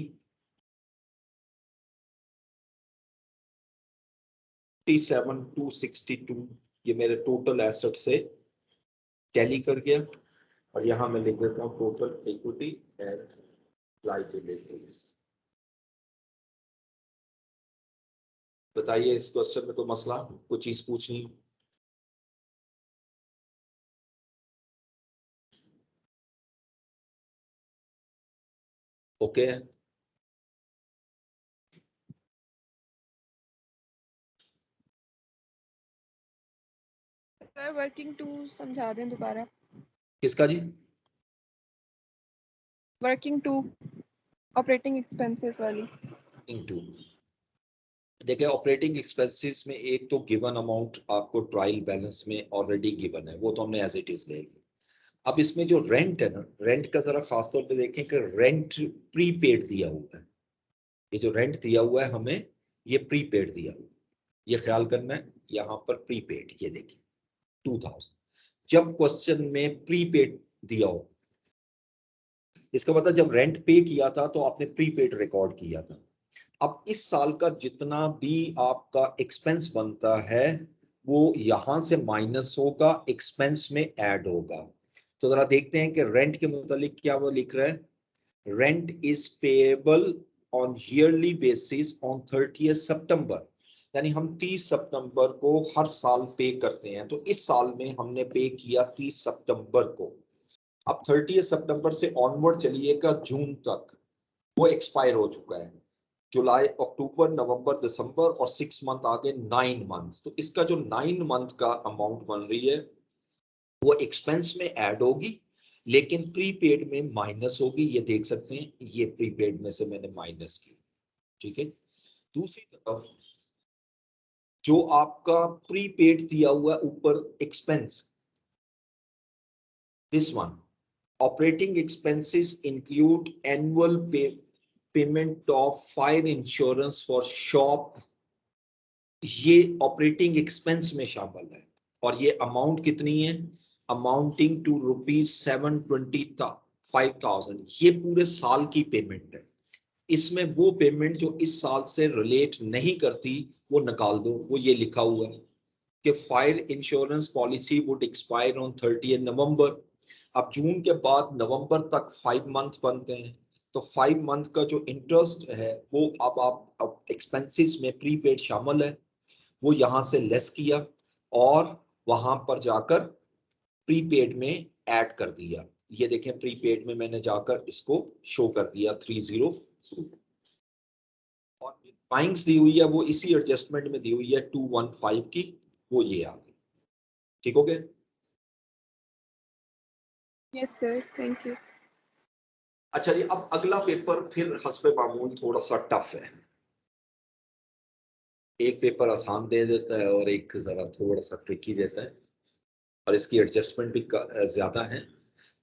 A: 57,262 ये मेरे टोटल एसेट से टैली कर गया, और यहां मैं लिख देता हूं टोटल इक्विटी एंड लायबिलिटीज। बताइए इस क्वेश्चन में कोई मसला, कोई चीज पूछनी हो? ओके
E: सर वर्किंग टू समझा दें दोबारा।
A: किसका जी?
E: वर्किंग टू ऑपरेटिंग एक्सपेंसेस वाली।
A: इनटू, देखिए ऑपरेटिंग एक्सपेंसेस में एक तो गिवन अमाउंट आपको ट्रायल बैलेंस में ऑलरेडी गिवन है, वो तो हमने एज इट इज ले ली। अब इसमें जो रेंट है ना, रेंट का जरा खास तौर पे देखें कि रेंट प्रीपेड दिया हुआ है। ये जो रेंट दिया हुआ है हमें, ये प्रीपेड दिया हुआ है, ये ख्याल करना है। यहाँ पर प्रीपेड, ये देखिए 2000, जब क्वेश्चन में प्रीपेड दिया हो, इसका मतलब जब रेंट पे किया था तो आपने प्रीपेड रिकॉर्ड किया था। अब इस साल का जितना भी आपका एक्सपेंस बनता है वो यहां से माइनस होगा, एक्सपेंस में ऐड होगा। तो जरा देखते हैं कि रेंट के मुतालिक क्या वो लिख रहा है। Rent is payable on yearly basis on 30 सितंबर, यानी हम 30 सितंबर को हर साल पे करते हैं, तो इस साल में हमने पे किया 30 सितंबर को। अब 30 सितंबर से ऑनवर्ड चलिएगा जून तक, वो एक्सपायर हो चुका है। जुलाई, अक्टूबर, नवंबर, दिसंबर और 6 मंथ आगे 9 मंथ। तो इसका जो 9 मंथ का अमाउंट बन रही है वो एक्सपेंस में ऐड होगी, लेकिन प्रीपेड में माइनस होगी। ये देख सकते हैं, ये प्रीपेड में से मैंने माइनस की। ठीक है, दूसरी तरफ जो आपका प्रीपेड दिया हुआ ऊपर expense, this one operating expenses include annual payment of fire insurance for shop, ये ऑपरेटिंग एक्सपेंस में शामिल है। और ये अमाउंट कितनी है? Amounting to ₹725,000। ये पूरे साल की पेमेंट है। इसमें वो पेमेंट जो इस साल से रिलेट नहीं करती वो निकाल दो, वो ये लिखा हुआ है कि fire insurance policy would expire on 30 नवंबर। अब जून के बाद नवंबर तक 5 मंथ बनते हैं, तो 5 मंथ का जो इंटरेस्ट है वो अब आप एक्सपेंसेस में प्रीपेड शामिल है, वो यहां से लेस किया और वहां पर जाकर प्रीपेड में ऐड कर दिया। ये देखें प्रीपेड में मैंने जाकर इसको शो कर दिया 30 और बाइंग्स दी हुई है वो इसी एडजस्टमेंट में दी हुई है 215 की, वो ये आ गई। ठीक हो गया?
E: Yes, sir. Thank you.
A: अच्छा जी, अब अगला पेपर फिर हस्बे मामूल थोड़ा सा टफ है। एक पेपर आसान दे देता है और एक जरा थोड़ा सा ट्रिकी देता है, और इसकी एडजस्टमेंट भी ज्यादा है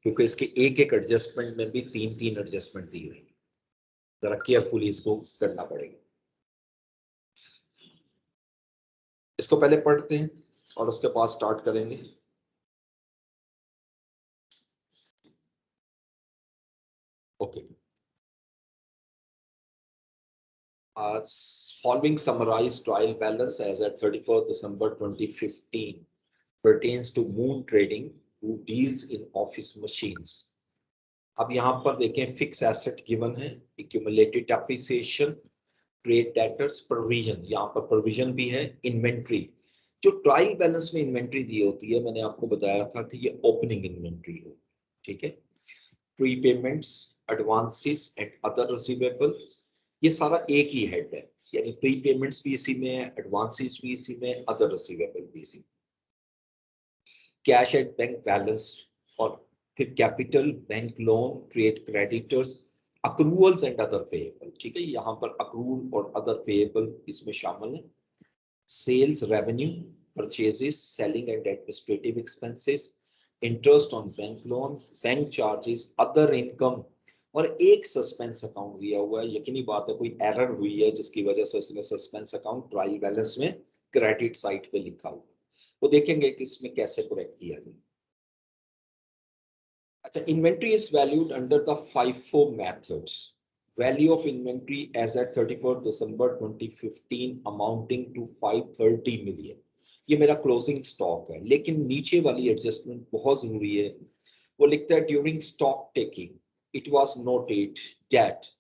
A: क्योंकि इसके एक एक एडजस्टमेंट में भी तीन तीन एडजस्टमेंट दी हुई है। जरा केयरफुली इसको करना पड़ेगा। इसको पहले पढ़ते हैं और उसके बाद स्टार्ट करेंगे। Okay, following summarized trial balance as at 31st December 2015 pertains to Moon Trading who deals in office machines. अब यहाँ पर देखें फिक्स एसेट गिवन है, accumulated depreciation, trade debtors, provision, यहाँ पर प्रोविजन भी है, इन्वेंट्री। जो ट्रायल बैलेंस में इन्वेंट्री दी होती है मैंने आपको बताया था कि ये ओपनिंग इन्वेंट्री हो, ठीक है। प्रीपेमेंट्स, एडवांसेस एंड अदर रिसीवेबल्स, ये सारा एक ही हेड है, यानी प्रीपेमेंट्स भी इसी में है, एडवांसेस भी इसी में, अदर रिसीवेबल भी इसी में। कैश एंड बैंक बैलेंस और फिर capital, bank loan, trade creditors, accruals and other payable, ठीक है। यहाँ पर अक्रूवल और अदर पेएबल इसमें शामिल है। Sales revenue, purchases, selling and administrative expenses, interest on bank loan, bank charges, other income, और एक सस्पेंस अकाउंट दिया हुआ है। यकीनी बात है कोई एरर हुई है जिसकी वजह से उसने सस्पेंस अकाउंट ट्रायल बैलेंस में क्रेडिट साइड पे लिखा हुआ है, वो देखेंगे कि इसमें कैसे करेक्ट किया जाए। अच्छा, inventory is valued under the FIFO methods. Value of inventory as at 31st December 2015 amounting to 530 million. ये मेरा क्लोजिंग स्टॉक है, लेकिन नीचे वाली एडजस्टमेंट बहुत जरूरी है। वो लिखता है during stock taking it was noted that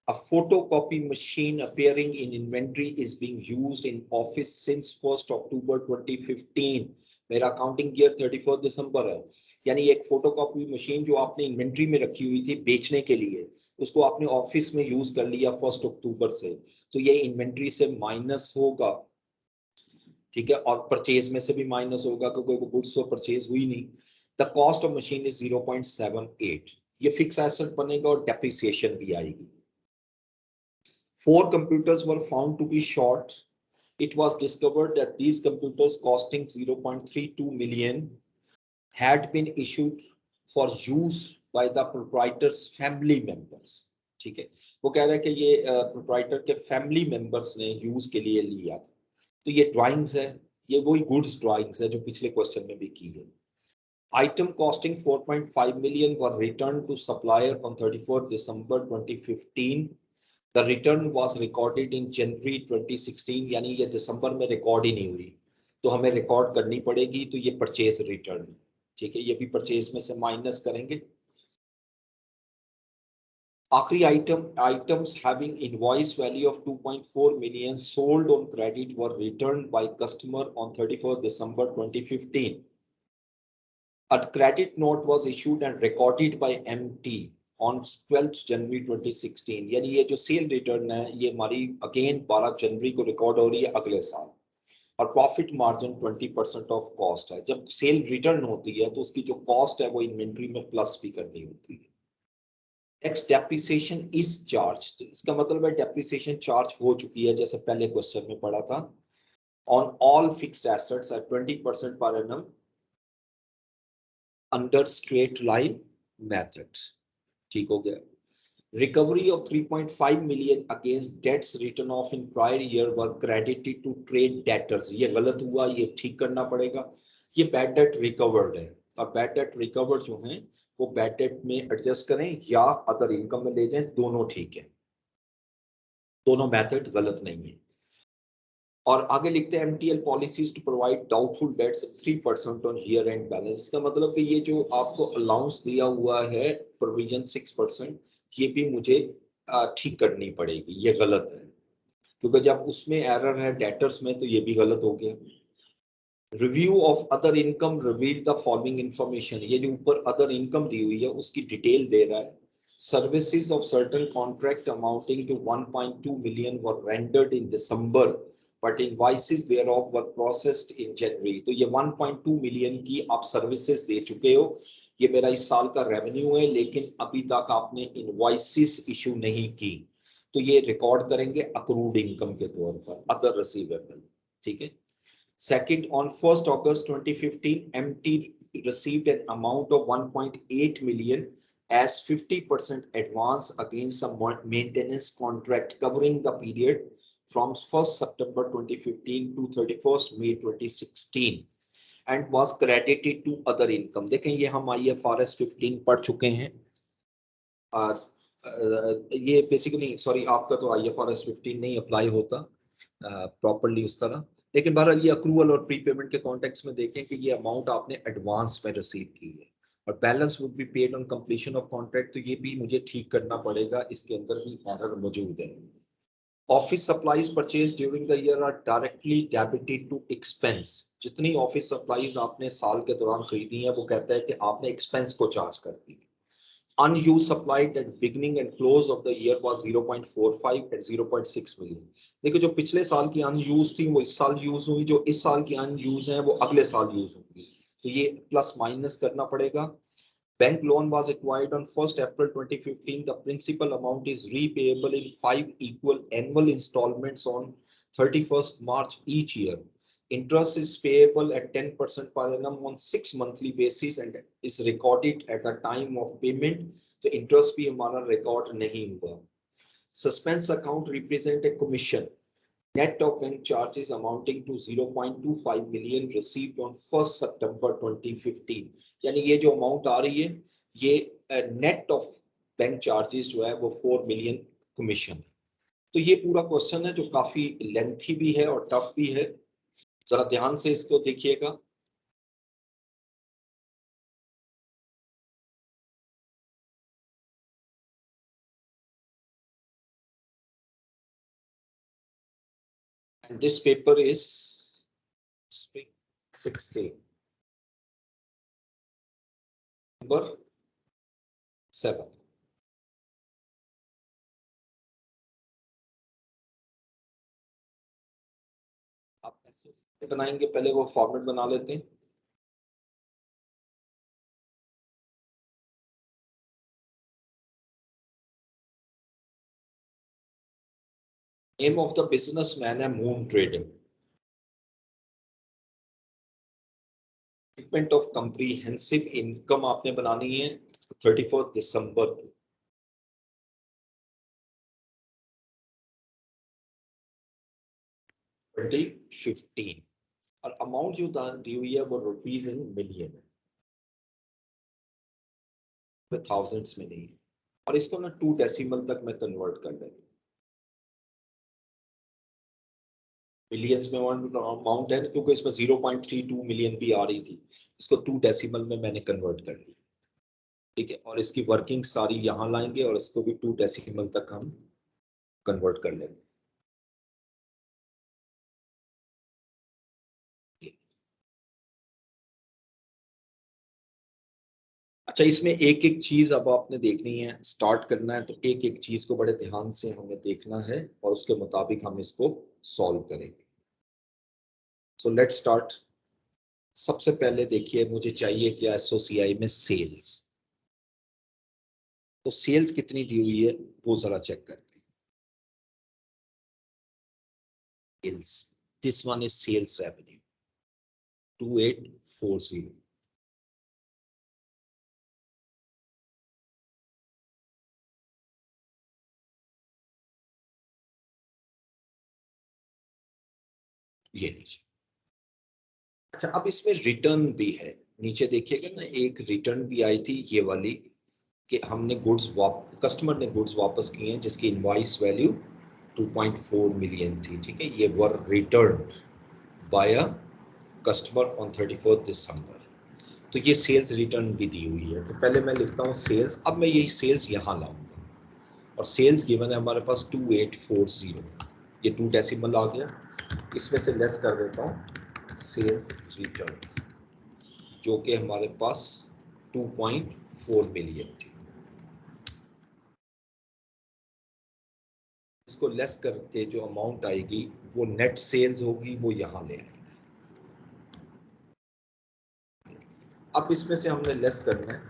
A: a photocopy machine appearing in inventory is being used in office since 1st October 2015. मेरा अकाउंटिंग ईयर 31 दिसंबर है, यानी एक फोटोकॉपी मशीन जो आपने इन्वेंट्री में रखी हुई थी बेचने के लिए, उसको आपने ऑफिस में यूज कर लिया 1 अक्टूबर से, तो ये इन्वेंट्री से माइनस होगा, ठीक है। और परचेज में से भी माइनस होगा क्योंकि वो गुड्स तो परचेज हुई नहीं। The cost of machine is 0.78, ये फिक्स एसेट बनेगा और डेप्रिसिएशन भी आएगी। 4 computers were found to be short. It was discovered that these computers costing 0.32 million had been issued for use by the proprietor's family members. ठीक है, वो कह रहा है कि ये प्रोप्राइटर के फैमिली मेंबर्स ने यूज के लिए लिया था। तो ये ड्राइंग्स है, ये वही गुड्स ड्राइंग्स है जो पिछले क्वेश्चन में भी की है। Item costing 4.5 million were returned to supplier on 31st December 2015. The return was recorded in January 2016, यानी ये दिसंबर में रिकॉर्ड ही नहीं हुई, तो हमें रिकॉर्ड करनी पड़ेगी, तो ये परचेज रिटर्न, ठीक है, ये भी परचेज में से माइनस करेंगे। आखिरी items having invoice value of 2.4 million sold on credit were returned by customer on 31st December 2015. A credit note was issued and recorded by MT on 12th January 2016, यानी ये जो सेल रिटर्न है ये हमारी again 12 जनवरी को record हो रही है अगले साल। और प्रॉफिट मार्जिन 20% ऑफ कॉस्ट है। जब सेल रिटर्न होती है तो उसकी जो कॉस्ट है वो इन्वेंट्री में प्लस भी करनी होती है। नेक्स्ट, डेप्रिसिएशन इज चार्ज, इसका मतलब है डेप्रिसिएशन चार्ज हो चुकी है, जैसे पहले क्वेश्चन में पढ़ा था, on all fixed assets at 20% per annum under straight line method. ठीक हो गया। Recovery of 3.5 million against debts written off in prior year were credited to trade debtors. ये गलत हुआ, ये ठीक करना पड़ेगा। ये बैड डेट रिकवर्ड है, और बैड डेट रिकवर्ड जो है वो बैड डेट में एडजस्ट करें या अदर इनकम में ले जाएं, दोनों ठीक है, दोनों मेथड गलत नहीं है। और आगे लिखते हैं MTL policies to provide doubtful debts 3% on year end balance. इसका मतलब कि ये जो आपको अलाउंस दिया हुआ है प्रोविजन 6%, ये भी मुझे ठीक करनी पड़ेगी, ये गलत है, क्योंकि जब उसमें एरर है डेटर्स में तो ये भी गलत हो गया। Review of other income reveal the following information, ये जो ऊपर अदर इनकम दी हुई है उसकी डिटेल दे रहा है। Services of certain contract amounting to 1.2 million were rendered in December but invoices thereof were processed in January. तो ये 1.2 million की आप सर्विसेज दे चुके हो, ये मेरा इस साल का रेवेन्यू है, लेकिन अभी तक आपने इनवॉइसेस इशू नहीं की, तो ये रिकॉर्ड करेंगे अक्रूड इनकम के तौर पर, अदर रिसीवेबल। ठीक है। Second, on 1st August 2015, MT received an amount of 1.8 million as 50% advance against a maintenance contract covering the period from 1st September 2015 to 31st May 2016 and was credited to other income. देखें ये हम IFRS 15 पढ़ चुके हैं। ये basically sorry आपका तो IFRS 15 नहीं अप्लाई होता प्रॉपर्ली उस तरह, लेकिन बहरहाल ये अक्रूवल और प्रीपेमेंट के कॉन्टेक्स्ट में देखें कि ये अमाउंट आपने एडवांस में रिसीव की है और balance would be paid on completion of contract, तो ये भी मुझे ठीक करना पड़ेगा, इसके अंदर भी एरर मौजूद है। Office supplies purchase during the year are directly debited to expense, जितनी ऑफिस सप्लाईज आपने साल के दौरान खरीदी है वो कहता है कि आपने एक्सपेंस को चार्ज कर दी है। Unused supplied at beginning and close of the year was 0.45 and 0.6 million। देखो जो पिछले साल की अनयूज थी वो इस साल यूज हुई, जो इस साल की अनयूज हैं वो अगले साल यूज होंगी, तो ये प्लस माइनस करना पड़ेगा। Bank loan was acquired on 1st April 2015. The principal amount is repayable in 5 equal annual installments on 31st March each year. Interest is payable at 10% per annum on 6 monthly basis and is recorded at the time of payment, तो interest भी हमारा record नहीं हुआ। Suspense account represent a commission. Net of bank charges amounting to 0.25 million received on 1st September 2015। यानी ये जो amount आ रही है ये net of bank charges जो है वो 4 million commission। तो ये पूरा क्वेश्चन है जो काफी लेंथी भी है और टफ भी है, जरा ध्यान से इसको देखिएगा। And this paper is spring 16 number 7। आप ऐसे बनाएंगे, पहले वो फॉर्मेट बना लेते हैं। Name of the businessman है moon trading. Statement of comprehensive income आपने बनानी है 31 दिसंबर की। और अमाउंट जो दी हुई है वो रुपीज इन मिलियन है, थाउजेंड्स में नहीं, और इसको ना 2 डेसिमल तक मैं कन्वर्ट कर लेता हूँ। मिलियंस में अमाउंट है क्योंकि इसमें 0.32 मिलियन भी आ रही थी, इसको 2 डेसिमल में मैंने कन्वर्ट कर लिया। ठीक है, और इसकी वर्किंग सारी यहाँ लाएंगे और इसको भी 2 डेसिमल तक हम कन्वर्ट कर लेंगे। अच्छा, इसमें एक एक चीज अब आपने देखनी है, स्टार्ट करना है तो एक एक चीज को बड़े ध्यान से हमें देखना है और उसके मुताबिक हम इसको सॉल्व करेंगे। So let's start. सबसे पहले देखिए मुझे चाहिए क्या एसओसीआई में सेल्स, तो सेल्स कितनी दी हुई है वो जरा चेक करते हैं। Sales, this one is sales revenue 2840। ये नीचे। अच्छा, अब इसमें रिटर्न भी है, नीचे देखिएगा ना एक रिटर्न भी आई थी ये वाली कि हमने गुड्स कस्टमर ने गुड्स वापस किए हैं जिसकी इनवॉइस वैल्यू 2.4 मिलियन थी। ठीक है, ये were returned by a customer on 31 December, तो ये सेल्स रिटर्न भी दी हुई है। तो पहले मैं लिखता हूँ सेल्स, अब मैं यही सेल्स यहाँ लाऊंगा और सेल्स गिवन है हमारे पास 2840, ये 2 डेसिमल आ गया, इसमें से लेस कर देता हूँ सेल्स रिटर्न्स, जो कि हमारे पास 2.4 मिलियन थी। इसको लेस करके जो अमाउंट आएगी वो नेट सेल्स होगी, वो यहां ले आएंगे। अब इसमें से हमने लेस करना है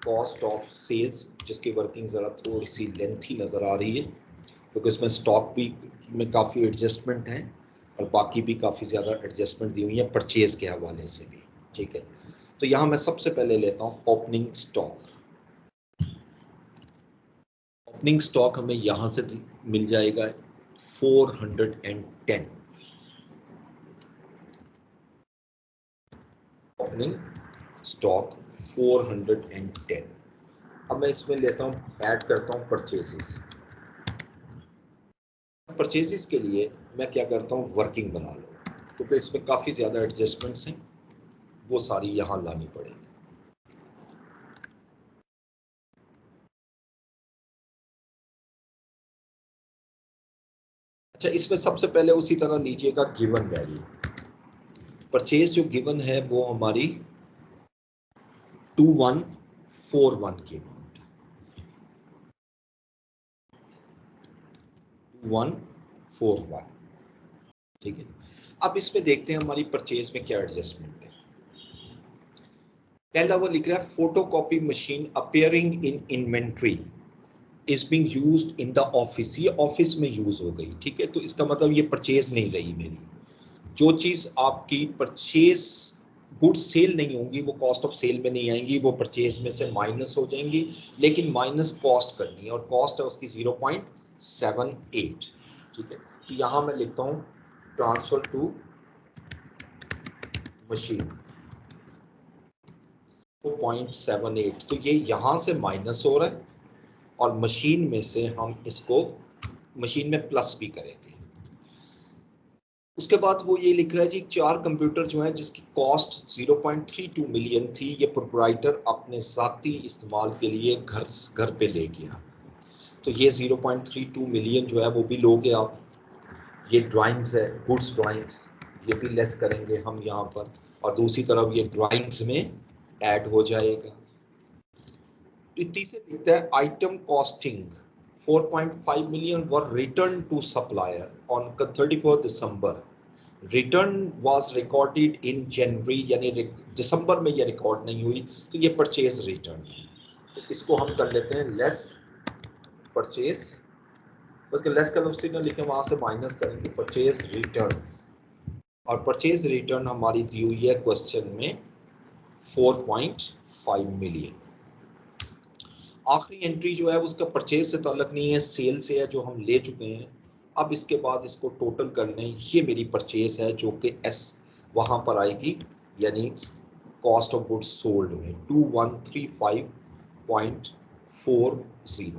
A: कॉस्ट ऑफ सेल्स, जिसकी वर्किंग ज़रा थोड़ी सी लेंथी नज़र आ रही है क्योंकि इसमें स्टॉक भी में काफ़ी एडजस्टमेंट है और बाकी भी काफ़ी ज़्यादा एडजस्टमेंट दी हुई है परचेज के हवाले से भी। ठीक है, तो यहाँ मैं सबसे पहले लेता हूँ ओपनिंग स्टॉक। ओपनिंग स्टॉक हमें यहाँ से मिल जाएगा 410। Opening stock 410। अब मैं इसमें लेता हूँ, ऐड करता हूँ परचेजेस। परचेजेस के लिए मैं क्या करता हूँ, वर्किंग बना लो, क्योंकि इसमें काफ़ी ज़्यादा एडजस्टमेंट्स हैं, वो सारी यहाँ लानी पड़ेगी। अच्छा, इसमें सबसे पहले उसी तरह लीजिएगा गिवन वैल्यू। परचेज जो गिवन है वो हमारी 2141 की अमाउंट, 2141। ठीक है, अब इसमें देखते हैं हमारी परचेज में क्या एडजस्टमेंट है। पहला वो लिख रहा है photocopy machine appearing in inventory is being used in the office. ये ऑफिस में यूज हो गई। ठीक है, तो इसका मतलब ये परचेज नहीं रही मेरी। जो चीज आपकी परचेज गुड्स सेल नहीं होंगी वो कॉस्ट ऑफ सेल में नहीं आएंगी, वो परचेज में से माइनस हो जाएंगी, लेकिन माइनस कॉस्ट करनी है और कॉस्ट है उसकी 0.78। ठीक है, तो यहाँ मैं लिखता हूँ ट्रांसफर टू मशीन 0.78। तो ये यहाँ से माइनस हो रहा है और मशीन में से हम इसको मशीन में प्लस भी करेंगे। उसके बाद वो ये लिख रहा है जी 4 कंप्यूटर जो है जिसकी कॉस्ट 0.32 मिलियन थी, ये प्रोप्राइटर अपने ज़ाती इस्तेमाल के लिए घर पे ले गया। तो ये 0.32 मिलियन जो है वो भी लोगे आप। ये ड्राइंग्स है, गुड्स ड्राइंग्स, ये भी लेस करेंगे हम यहाँ पर, और दूसरी तरफ ये ड्राइंग्स में ऐड हो जाएगा। तीसरे लिखता है item costing 4.5 million were returned to supplier on 31st December. Return was recorded in January, यानी दिसंबर में ये रिकॉर्ड नहीं हुई, तो ये परचेज रिटर्न है। तो इसको हम कर लेते हैं लेस परचेज, बस लेस का लफ्ज़ ना लिखे, वहां से माइनस करेंगे परचेज रिटर्न्स, और परचेज रिटर्न हमारी दी हुई है क्वेश्चन में 4.5 मिलियन। आखिरी एंट्री जो है उसका परचेज से ताल्लुक नहीं है, सेल से है जो हम ले चुके हैं। अब इसके बाद इसको टोटल कर लें, ये मेरी परचेज है जो कि एस वहाँ पर आएगी, यानी कॉस्ट ऑफ गुड्स सोल्ड में 2135.40,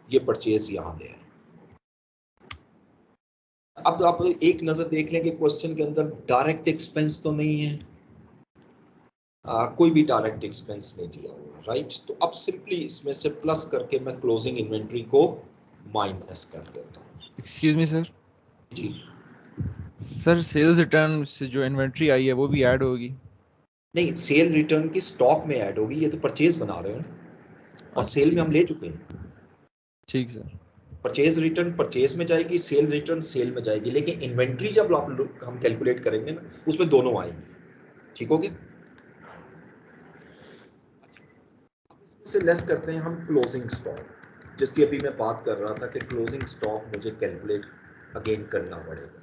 A: ये परचेज यहाँ ले आए। अब आप एक नज़र देख लें कि क्वेश्चन के अंदर डायरेक्ट एक्सपेंस तो नहीं है, कोई भी डायरेक्ट एक्सपेंस नहीं दिया हुआ, राइट। तो अब सिंपली इसमें से प्लस करके मैं क्लोजिंग इन्वेंट्री को माइनस कर देता हूँ।
F: Excuse me sir.
A: जी
F: सर सेल्स रिटर्न से जो इन्वेंट्री आई है वो भी ऐड होगी?
A: नहीं, सेल रिटर्न की स्टॉक में ऐड होगी, ये तो परचेज बना रहे हैं और सेल में हम ले चुके हैं।
F: ठीक सर।
A: परचेज रिटर्न परचेज में जाएगी, सेल रिटर्न सेल में जाएगी, लेकिन इन्वेंट्री जब हम कैलकुलेट करेंगे ना उसमें दोनों आएंगे। ठीक हो गया, से लेस करते हैं हम क्लोजिंग स्टॉक, जिसकी अभी मैं बात कर रहा था कि क्लोजिंग स्टॉक मुझे कैलकुलेट अगेन करना पड़ेगा।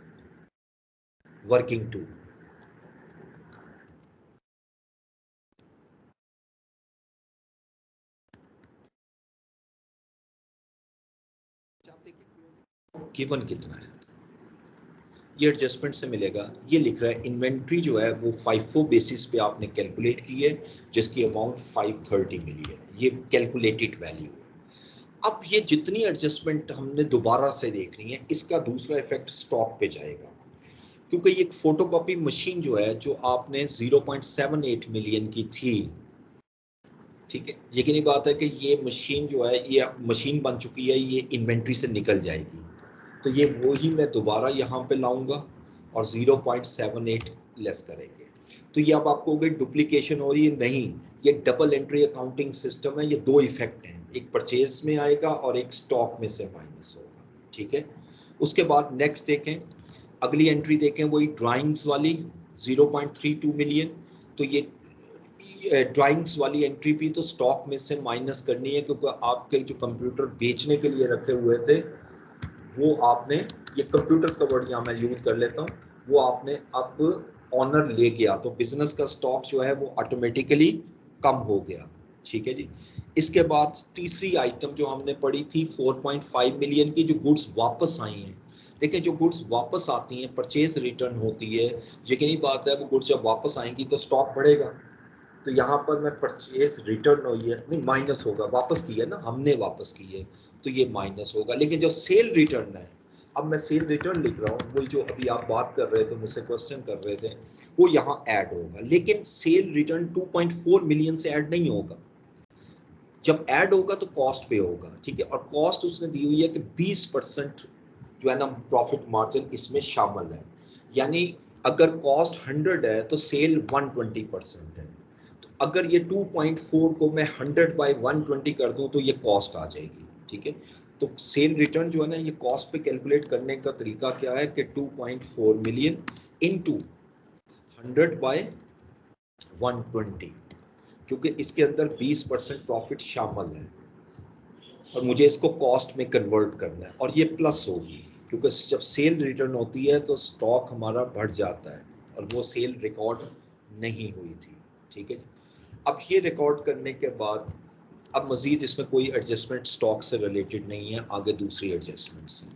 A: वर्किंग टू गिवन कितना है, ये एडजस्टमेंट से मिलेगा। ये लिख रहा है इन्वेंट्री जो है वो FIFO बेसिस पे आपने कैलकुलेट की है, जिसकी अमाउंट 530 मिलियन है, ये कैलकुलेटेड वैल्यू है। अब ये जितनी एडजस्टमेंट हमने दोबारा से देखनी है, इसका दूसरा इफेक्ट स्टॉक पे जाएगा, क्योंकि ये फोटोकॉपी मशीन जो है जो आपने 0.78 मिलियन की थी, ठीक है, यकीनी बात है कि ये मशीन जो है ये मशीन बन चुकी है, ये इन्वेंट्री से निकल जाएगी। तो ये वही मैं दोबारा यहाँ पे लाऊंगा और 0.78 लेस करेंगे। तो ये अब आपको डुप्लीकेशन हो रही है, नहीं, ये डबल एंट्री अकाउंटिंग सिस्टम है। ये दो इफेक्ट हैं, एक परचेज में आएगा और एक स्टॉक में से माइनस होगा, ठीक है। उसके बाद नेक्स्ट देखें, अगली एंट्री देखें, वही ड्राइंग्स वाली 0.32 मिलियन। तो ये ड्राइंग्स वाली एंट्री भी तो स्टॉक में से माइनस करनी है, क्योंकि आपके जो कंप्यूटर बेचने के लिए रखे हुए थे वो आपने, ये कंप्यूटर्स का वर्ड यहाँ मैं यूज कर लेता हूँ, वो आपने अब ऑनर ले गया, तो बिजनेस का स्टॉक जो है वो ऑटोमेटिकली कम हो गया, ठीक है जी। इसके बाद तीसरी आइटम जो हमने पढ़ी थी 4.5 मिलियन की, जो गुड्स वापस आई हैं। देखिए जो गुड्स वापस आती हैं, परचेज रिटर्न होती है, यकीनी बात है वो गुड्स जब वापस आएंगी तो स्टॉक बढ़ेगा। तो यहाँ पर मैं परचेज रिटर्न हुई है, नहीं माइनस होगा, वापस की है ना हमने, वापस की है तो ये माइनस होगा। लेकिन जो सेल रिटर्न है, अब मैं सेल रिटर्न लिख रहा हूँ, वही जो अभी आप बात कर रहे थे, मुझसे क्वेश्चन कर रहे थे, वो यहाँ ऐड होगा। लेकिन सेल रिटर्न 2.4 मिलियन से ऐड नहीं होगा। जब ऐड होगा तो कॉस्ट पे होगा, ठीक है। और कॉस्ट उसने दी हुई है कि 20% जो है ना प्रॉफिट मार्जिन इसमें शामिल है। यानी अगर कॉस्ट 100 है तो सेल 120% है। तो अगर ये 2.4 को मैं 100/120 कर दूं तो ये कॉस्ट आ जाएगी, ठीक है। तो सेल रिटर्न जो है ना, ये कॉस्ट पे कैलकुलेट करने का तरीका क्या है कि 2.4 मिलियन इंटू 100/120, क्योंकि इसके अंदर 20% प्रॉफिट शामिल है और मुझे इसको कॉस्ट में कन्वर्ट करना है, और ये प्लस होगी क्योंकि जब सेल रिटर्न होती है तो स्टॉक हमारा बढ़ जाता है और वो सेल रिकॉर्ड नहीं हुई थी, ठीक है। अब ये रिकॉर्ड करने के बाद अब मजीद इसमें कोई एडजस्टमेंट स्टॉक से रिलेटेड नहीं है, आगे दूसरी एडजस्टमेंट्स हैं।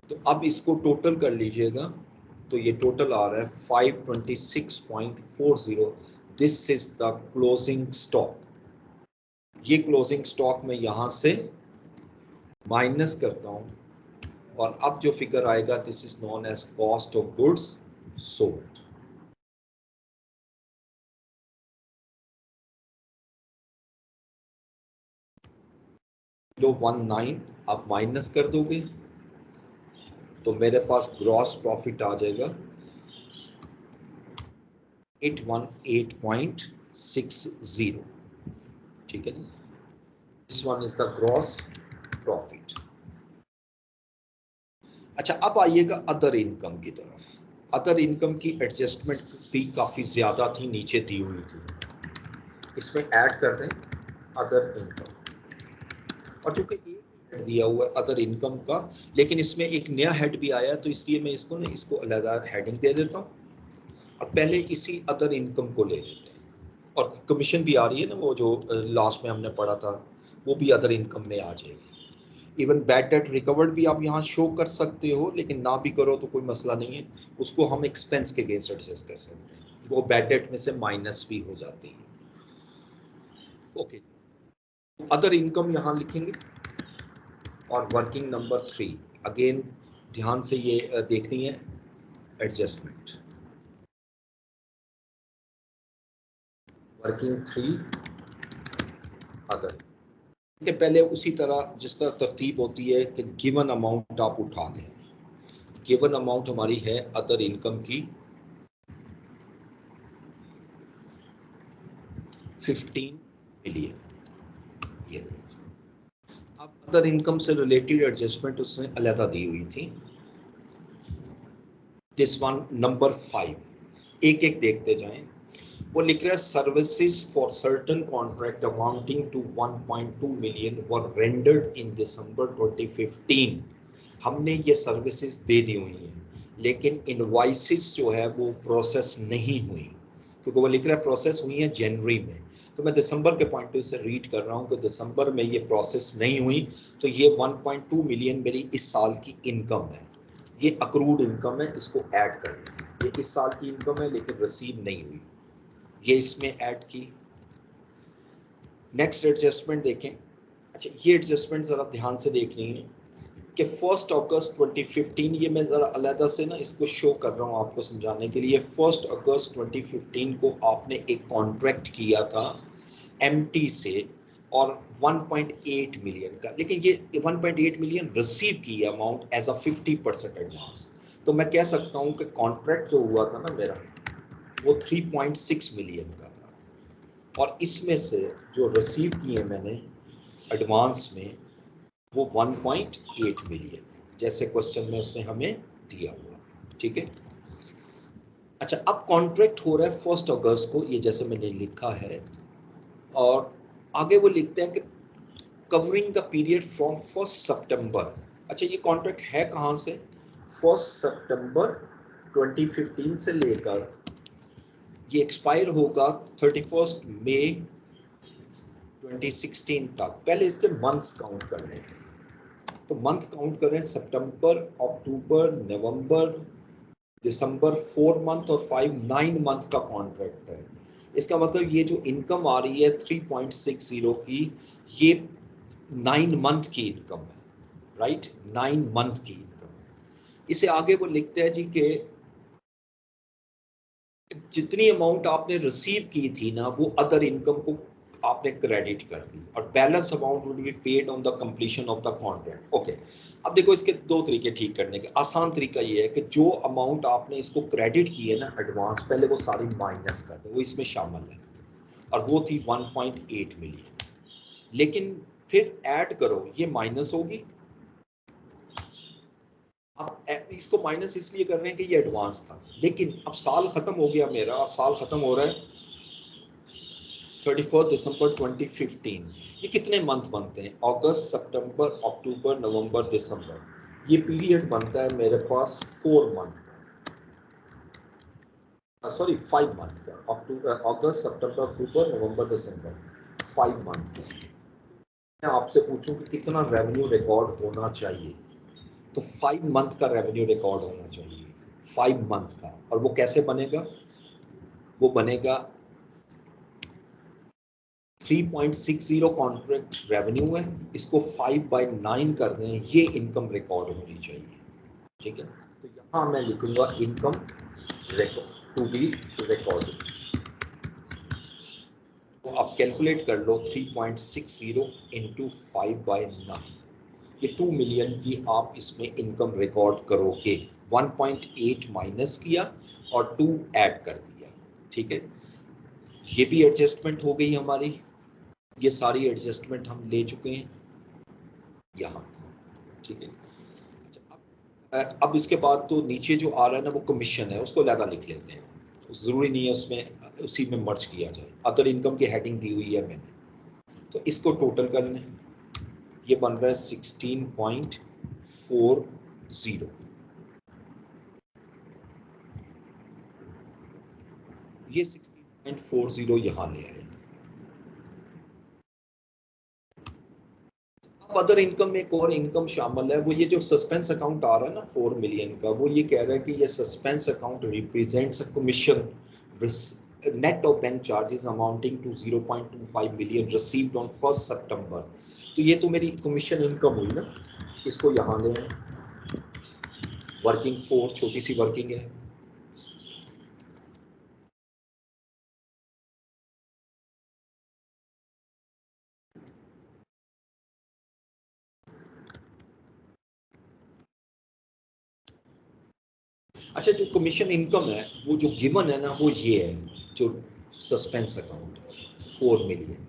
A: तो अब इसको टोटल कर लीजिएगा, तो ये टोटल आ रहा है 526.40। This is the closing stock. ये क्लोजिंग स्टॉक में यहाँ से माइनस करता हूँ और अब जो फिगर आएगा, this is known as cost of goods sold. जो 19 आप माइनस कर दोगे तो मेरे पास ग्रॉस प्रॉफिट आ जाएगा 818.60, ठीक है। This one is the gross profit. अच्छा, अब आइएगा अदर इनकम की तरफ। अदर इनकम की एडजस्टमेंट भी काफ़ी ज़्यादा थी, नीचे दी हुई थी। इसमें ऐड कर दें अदर इनकम, और चूंकि एक हेड दिया हुआ है अदर इनकम का, लेकिन इसमें एक नया हेड भी आया, तो इसलिए मैं इसको ना इसको अलग हेडिंग दे देता हूँ और पहले इसी अदर इनकम को ले लेते हैं। और कमीशन भी आ रही है ना, वो जो लास्ट में हमने पढ़ा था, वो भी अदर इनकम में आ जाएगी। इवन बैड डेट रिकवर्ड भी आप यहाँ शो कर सकते हो, लेकिन ना भी करो तो कोई मसला नहीं है, उसको हम एक्सपेंस के अगेंस्ट एडजस्ट कर सकते हैं, वो बैड डेट में से माइनस भी हो जाती है। ओके, अदर इनकम यहाँ लिखेंगे और वर्किंग नंबर 3 अगेन ध्यान से ये देखनी है एडजस्टमेंट। वर्किंग 3 अदर के पहले उसी तरह जिस तरह तरतीब होती है कि गिवन अमाउंट आप उठा लें। गिवन अमाउंट हमारी है अदर इनकम की 15 मिलियन। ये अब अदर इनकम से रिलेटेड एडजस्टमेंट उसने अलग दी हुई थी। दिस वन नंबर 5, एक एक देखते जाएं। वो लिख रहा है services for certain contract amounting to 1.2 million were rendered in December 2015। हमने ये सर्विसेज दे दी हुई हैं, लेकिन इनवॉइसेस जो है वो प्रोसेस नहीं हुई, क्योंकि वो लिख रहा है प्रोसेस हुई है जनवरी में। तो मैं दिसंबर के पॉइंट ऑफ व्यू से रीड कर रहा हूँ कि दिसंबर में ये प्रोसेस नहीं हुई, तो ये 1.2 मिलियन मेरी इस साल की इनकम है, ये अक्रूड इनकम है, इसको ऐड करना है। ये इस साल की इनकम है लेकिन रिसीव नहीं हुई, ये इसमें ऐड की। नेक्स्ट एडजस्टमेंट देखें। अच्छा, ये एडजस्टमेंट ज़रा ध्यान से देखनी है कि 1 अगस्त 2015, ये मैं ज़रा अलहदा से ना इसको शो कर रहा हूँ आपको समझाने के लिए। 1 अगस्त 2015 को आपने एक कॉन्ट्रैक्ट किया था एमटी से और 1.8 मिलियन का, लेकिन ये 1.8 मिलियन रिसीव की अमाउंट एज अ 50% एडवांस। तो मैं कह सकता हूं कि कॉन्ट्रैक्ट जो हुआ था ना मेरा वो 3.6 मिलियन का था और इसमें से जो रिसीव किए मैंने एडवांस में वो 1.8 मिलियन है, जैसे क्वेश्चन में उसने हमें दिया हुआ। ठीक है, अच्छा अब कॉन्ट्रैक्ट हो रहा है 1 अगस्त को, ये जैसे मैंने लिखा है, और आगे वो लिखते हैं कि कवरिंग द पीरियड फ्रॉम 1 सितंबर। अच्छा ये कॉन्ट्रैक्ट है कहाँ से? 1 सितंबर 2015 से लेकर ये एक्सपायर होगा 31 मई 2016 तक। पहले इसके मंथ्स काउंट करने हैं, तो मंथ काउंट करें, सितंबर, अक्टूबर, नवंबर, दिसंबर, 4 मंथ और 9 मंथ का कॉन्ट्रैक्ट है। इसका मतलब ये जो इनकम आ रही है 3.60 की, ये 9 मंथ की इनकम है, राइट, 9 मंथ की इनकम है। इसे आगे वो लिखते हैं जी कि जितनी अमाउंट आपने रिसीव की थी ना वो अदर इनकम को आपने क्रेडिट कर दी और balance amount would be paid on the completion of the contract. Okay, अब देखो इसके दो तरीके ठीक करने के। आसान तरीका ये है कि जो अमाउंट आपने इसको क्रेडिट की है ना एडवांस, पहले वो सारी माइनस कर दो, वो इसमें शामिल है, और वो थी 1.8 मिलियन। लेकिन फिर ऐड करो, ये माइनस होगी। अब इसको माइनस इसलिए कर रहे हैं कि ये एडवांस था, लेकिन अब साल खत्म हो गया मेरा, और साल खत्म हो रहा है 31 दिसंबर 2015। ये कितने मंथ बनते हैं? अगस्त, सितंबर, अक्टूबर, नवंबर, दिसंबर। ये पीरियड बनता है मेरे पास 4 मंथ का, सॉरी 5 मंथ का। अक्टूबर, अगस्त, सितंबर, अक्टूबर, नवंबर, दिसंबर, 5 मंथ का। मैं आपसे पूछूं कि कितना रेवेन्यू रिकॉर्ड होना चाहिए, तो 5 मंथ का रेवेन्यू रिकॉर्ड होना चाहिए, 5 मंथ का। और वो कैसे बनेगा? वो बनेगा 3.60 कॉन्ट्रैक्ट रेवेन्यू है, इसको 5/9 कर दें, ये इनकम रिकॉर्ड होनी चाहिए। ठीक है, तो यहाँ मैं लिखूंगा income record to be recorded. तो आप कैलकुलेट कर लो 3.60 इंटू 5/9, ये 2 मिलियन की आप इसमें इनकम रिकॉर्ड करोगे। 1.8 माइनस किया और 2 ऐड कर दिया। ठीक है, ये भी एडजस्टमेंट हो गई हमारी, ये सारी एडजस्टमेंट हम ले चुके हैं यहाँ। ठीक है, अच्छा, अब इसके बाद तो नीचे जो आ रहा है ना वो कमीशन है, उसको ज़्यादा लिख लेते हैं, ज़रूरी नहीं है उसमें उसी में मर्ज किया जाए। अदर इनकम की हेडिंग दी हुई है मैंने, तो इसको टोटल कर लें। ये बन रहा है 16.40, ये 16.40 यहाँ ले आए। अब अदर इनकम में एक और इनकम शामिल है, वो ये जो सस्पेंस अकाउंट आ रहा है ना 4 मिलियन का, वो ये कह रहा है कि ये suspense account represents a commission net of bank charges amounting to 0.25 million received on 1 September. तो ये तो मेरी कमीशन इनकम हुई ना, इसको यहाँ ले आए। वर्किंग 4, छोटी सी वर्किंग है, अच्छा जो कमीशन इनकम है वो जो गिवन है ना वो ये है, जो सस्पेंस अकाउंट है 4 मिलियन,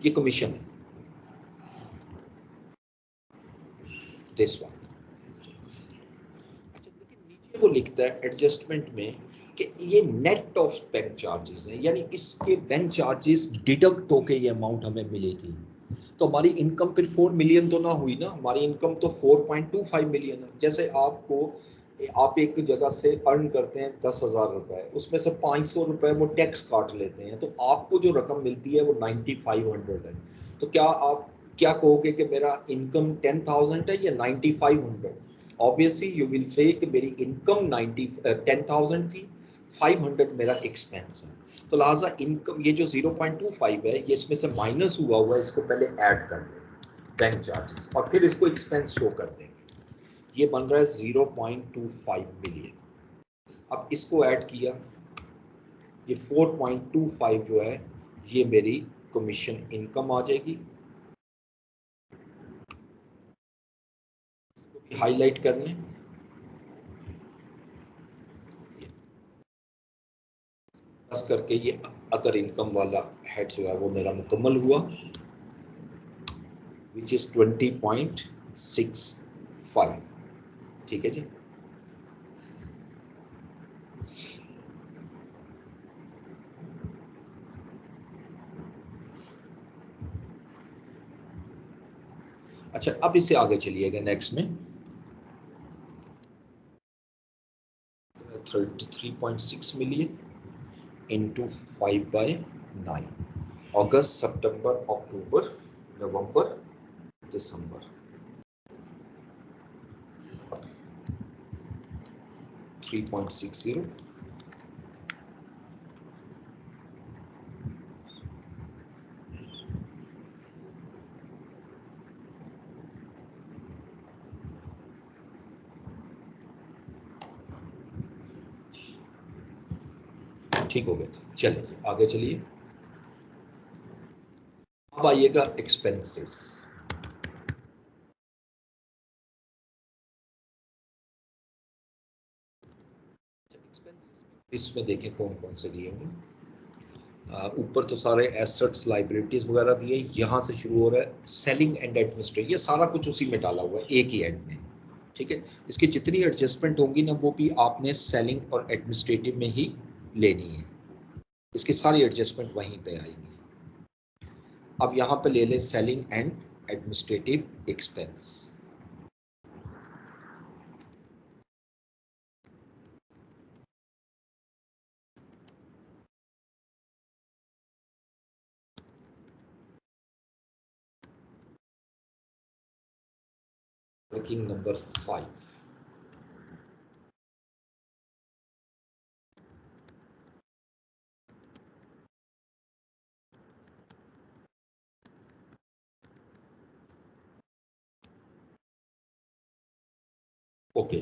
A: ये कमीशन है, दिस वन। अच्छा लेकिन नीचे वो लिखता है एडजस्टमेंट में कि ये नेट ऑफ बैंक चार्जेस है, यानी इसके बैंक चार्जेस डिडक्ट होके ये अमाउंट हमें मिली थी। तो हमारी इनकम फिर 4 मिलियन तो ना हुई ना, हमारी इनकम तो 4.25 मिलियन है। जैसे आपको, आप एक जगह से अर्न करते हैं 10,000 रुपए, उसमें से 500 रुपए वो टैक्स काट लेते हैं, तो आपको जो रकम मिलती है वो 9500 है। तो क्या आप क्या कहोगे कि मेरा इनकम 10,000 है या 9500? ऑब्वियसली यू विल से कि मेरी इनकम 10,000 थी, 500 मेरा एक्सपेंस है। तो लिहाजा इनकम ये जो 0.25 है ये इसमें से माइनस हुआ है, इसको पहले ऐड कर दें बैंक चार्जेस, और फिर इसको एक्सपेंस शो कर देंगे। ये बन रहा है 0.25 मिलियन। अब इसको ऐड किया, ये 4.25 जो है ये मेरी कमीशन इनकम आ जाएगी। इसको भी हाईलाइट कर लें, करके ये अदर इनकम वाला हेड जो है वो मेरा मुकम्मल हुआ, विच इज 20.65। ठीक है जी। अच्छा, अब इससे आगे चलिएगा नेक्स्ट में 33.6 मिलियन इंटू 5/9, अगस्त, सितंबर, अक्टूबर, नवंबर, दिसंबर, 3.60। ठीक हो गया। चलिए आगे चलिए। अब आइएगा एक्सपेंसेस। इसमें देखें कौन कौन से दिए हुए। ऊपर तो सारे एसेट्स, लाइबिलिटीज वगैरह दिए, यहाँ से शुरू हो रहा है सेलिंग एंड एडमिनिस्ट्रेटिव, ये सारा कुछ उसी में डाला हुआ है एक ही हेड में। ठीक है, इसकी जितनी एडजस्टमेंट होंगी ना वो भी आपने सेलिंग और एडमिनिस्ट्रेटिव में ही लेनी है, इसकी सारी एडजस्टमेंट वहीं पे आएगी। अब यहाँ पे ले लें selling and administrative expense. Working number 5। Okay,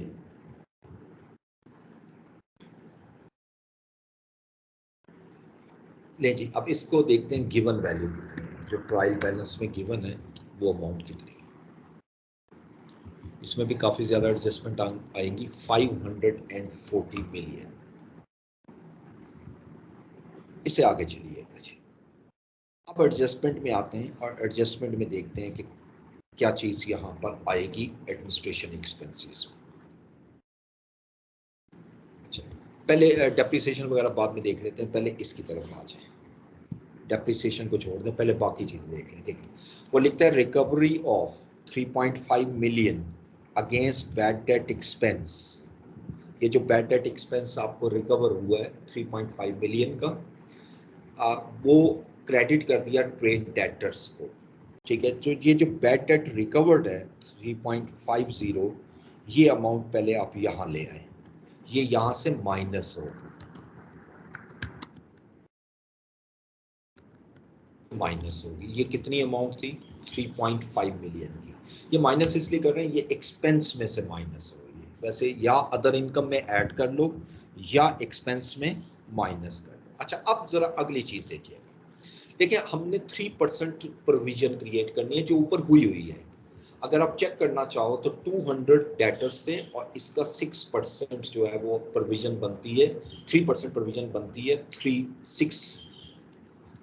A: ले जी। अब इसको देखते हैं गिवन वैल्यू कितनी है, जो ट्रायल बैलेंस में गिवन है वो अमाउंट कितनी है। इसमें भी काफी ज्यादा एडजस्टमेंट आएंगी, 540 मिलियन। इसे आगे चलिएगा जी। अब एडजस्टमेंट में आते हैं और एडजस्टमेंट में देखते हैं कि क्या चीज यहाँ पर आएगी एडमिनिस्ट्रेशन एक्सपेंसेस। अच्छा, पहले डेप्रिसिएशन वगैरह बाद में देख लेते हैं, पहले इसकी तरफ आ जाए। डेप्रिसिएशन को छोड़ दें, पहले बाकी चीजें देख लें। देखिए वो लिखता है recovery of 3.5 million against bad debt expense. ये जो बैड डेट एक्सपेंस आपको रिकवर हुआ है 3.5 मिलियन का, वो क्रेडिट कर दिया ट्रेड डेटर्स को। ठीक है, तो ये जो बैड डेट रिकवर्ड है 3.50, ये अमाउंट पहले आप यहाँ ले आए, ये यहाँ से माइनस होगा, माइनस होगी। ये कितनी अमाउंट थी? 3.5 मिलियन की। ये माइनस इसलिए कर रहे हैं, ये एक्सपेंस में से माइनस हो रही है। वैसे या अदर इनकम में ऐड कर लो या एक्सपेंस में माइनस कर लो। अच्छा, अब जरा अगली चीज देखिएगा। देखिए हमने 3% प्रोविजन क्रिएट करनी है जो ऊपर हुई है। अगर आप चेक करना चाहो तो 200 डेटर्स थे और इसका 6% जो है वो प्रोविजन बनती है, 3% प्रोविजन बनती है 36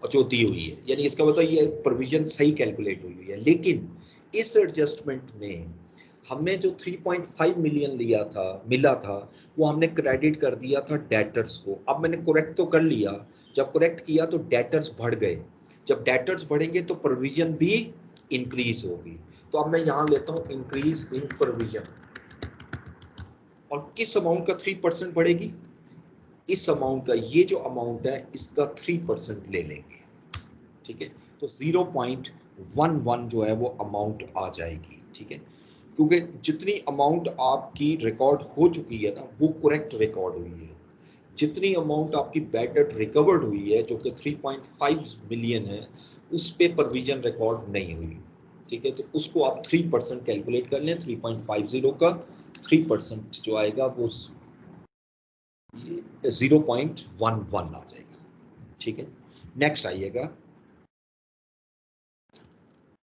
A: और जो दी हुई है, यानी इसका मतलब ये प्रोविजन सही कैलकुलेट हुई है। लेकिन इस एडजस्टमेंट में हमने जो 3.5 मिलियन मिला था वो हमने क्रेडिट कर दिया था डेटर्स को। अब मैंने करेक्ट तो कर लिया, जब करेक्ट किया तो डेटर्स बढ़ गए, जब डेटर्स बढ़ेंगे तो प्रोविजन भी इंक्रीज होगी। तो अब मैं यहाँ लेता हूँ इंक्रीज इन प्रोविजन, और किस अमाउंट का 3% बढ़ेगी? इस अमाउंट का, ये जो अमाउंट है इसका 3% ले लेंगे। ठीक है, तो 0.11 जो है वो अमाउंट आ जाएगी। ठीक है, क्योंकि जितनी अमाउंट आपकी रिकॉर्ड हो चुकी है ना वो करेक्ट रिकॉर्ड हुई है। जितनी अमाउंट आपकी बैड डेट रिकवर्ड हुई है जो कि 3.5 मिलियन है, उस पे प्रोविजन रिकॉर्ड नहीं हुई। ठीक है, तो उसको आप 3% कैलकुलेट कर लें। 3.50 का 3% जो आएगा वो 0.11 आ जाएगा। ठीक है, नेक्स्ट आइएगा,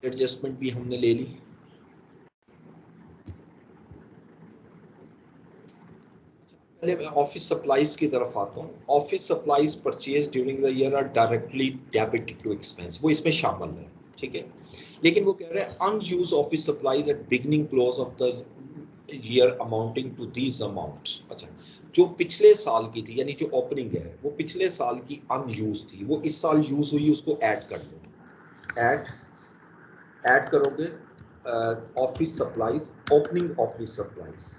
A: एडजस्टमेंट भी हमने ले ली। पहले मैं ऑफिस सप्लाईज की तरफ आता हूँ। Office supplies purchase during the year are directly debited to expense, वो इसमें शामिल है, ठीक है। लेकिन वो कह रहे हैं unused office supplies at beginning close of the year amounting to these amount. अच्छा, जो पिछले साल की थी यानी जो ओपनिंग है वो पिछले साल की अनयूज थी, वो इस साल यूज हुई, उसको ऐड कर लो। ऐड करोगे office supplies, opening office supplies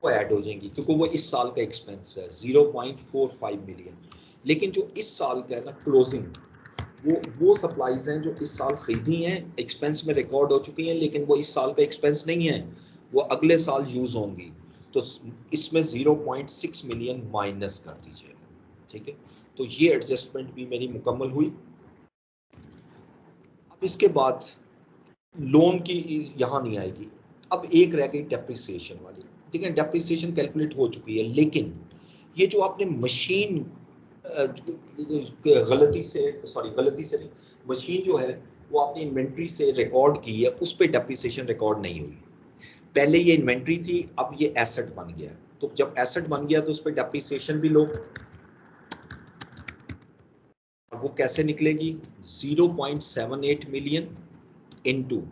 A: वो ऐड हो जाएंगी क्योंकि वो इस साल का एक्सपेंस है 0.45 मिलियन। लेकिन जो इस साल का है ना क्लोजिंग, वो सप्लाईज हैं जो इस साल खरीदी हैं, एक्सपेंस में रिकॉर्ड हो चुकी हैं, लेकिन वो इस साल का एक्सपेंस नहीं है, वो अगले साल यूज होंगी। तो इसमें 0.6 मिलियन माइनस कर दीजिएगा, ठीक है। तो ये एडजस्टमेंट भी मेरी मुकम्मल हुई। अब इसके बाद लोन की यहाँ नहीं आएगी। अब एक रह गई डेप्रिसिएशन वाली, ठीक है। डेप्रिसिएशन कैलकुलेट हो चुकी है, लेकिन ये जो आपने मशीन गलती से नहीं, मशीन जो है वो आपने इन्वेंट्री से रिकॉर्ड की है, उस पर डेप्रिसिएशन रिकॉर्ड नहीं हुई। पहले ये इन्वेंट्री थी, अब ये एसेट बन गया, तो जब एसेट बन गया तो उस पर डेप्रिसिएशन भी लो। अब वो कैसे निकलेगी? 0.78 मिलियन इनटू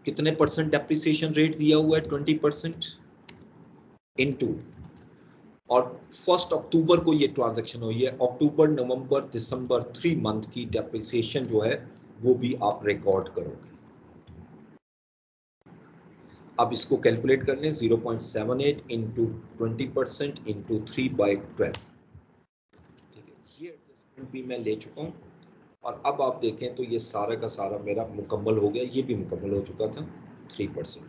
A: कितने परसेंट डेप्रिसिएशन रेट दिया हुआ है? 20% इनटू, और 1 अक्टूबर को ये ट्रांजैक्शन हुई है, अक्टूबर नवंबर दिसंबर 3 मंथ की डेप्रिसिएशन जो है वो भी आप रिकॉर्ड करोगे। अब इसको कैलकुलेट कर लें, 0.78 इंटू 20% इंटू 3/12, ठीक है। ये एडजस्टमेंट भी मैं ले चुका हूँ। और अब आप देखें तो ये सारा का सारा मेरा मुकम्मल हो गया, ये भी मुकम्मल हो चुका था 3%।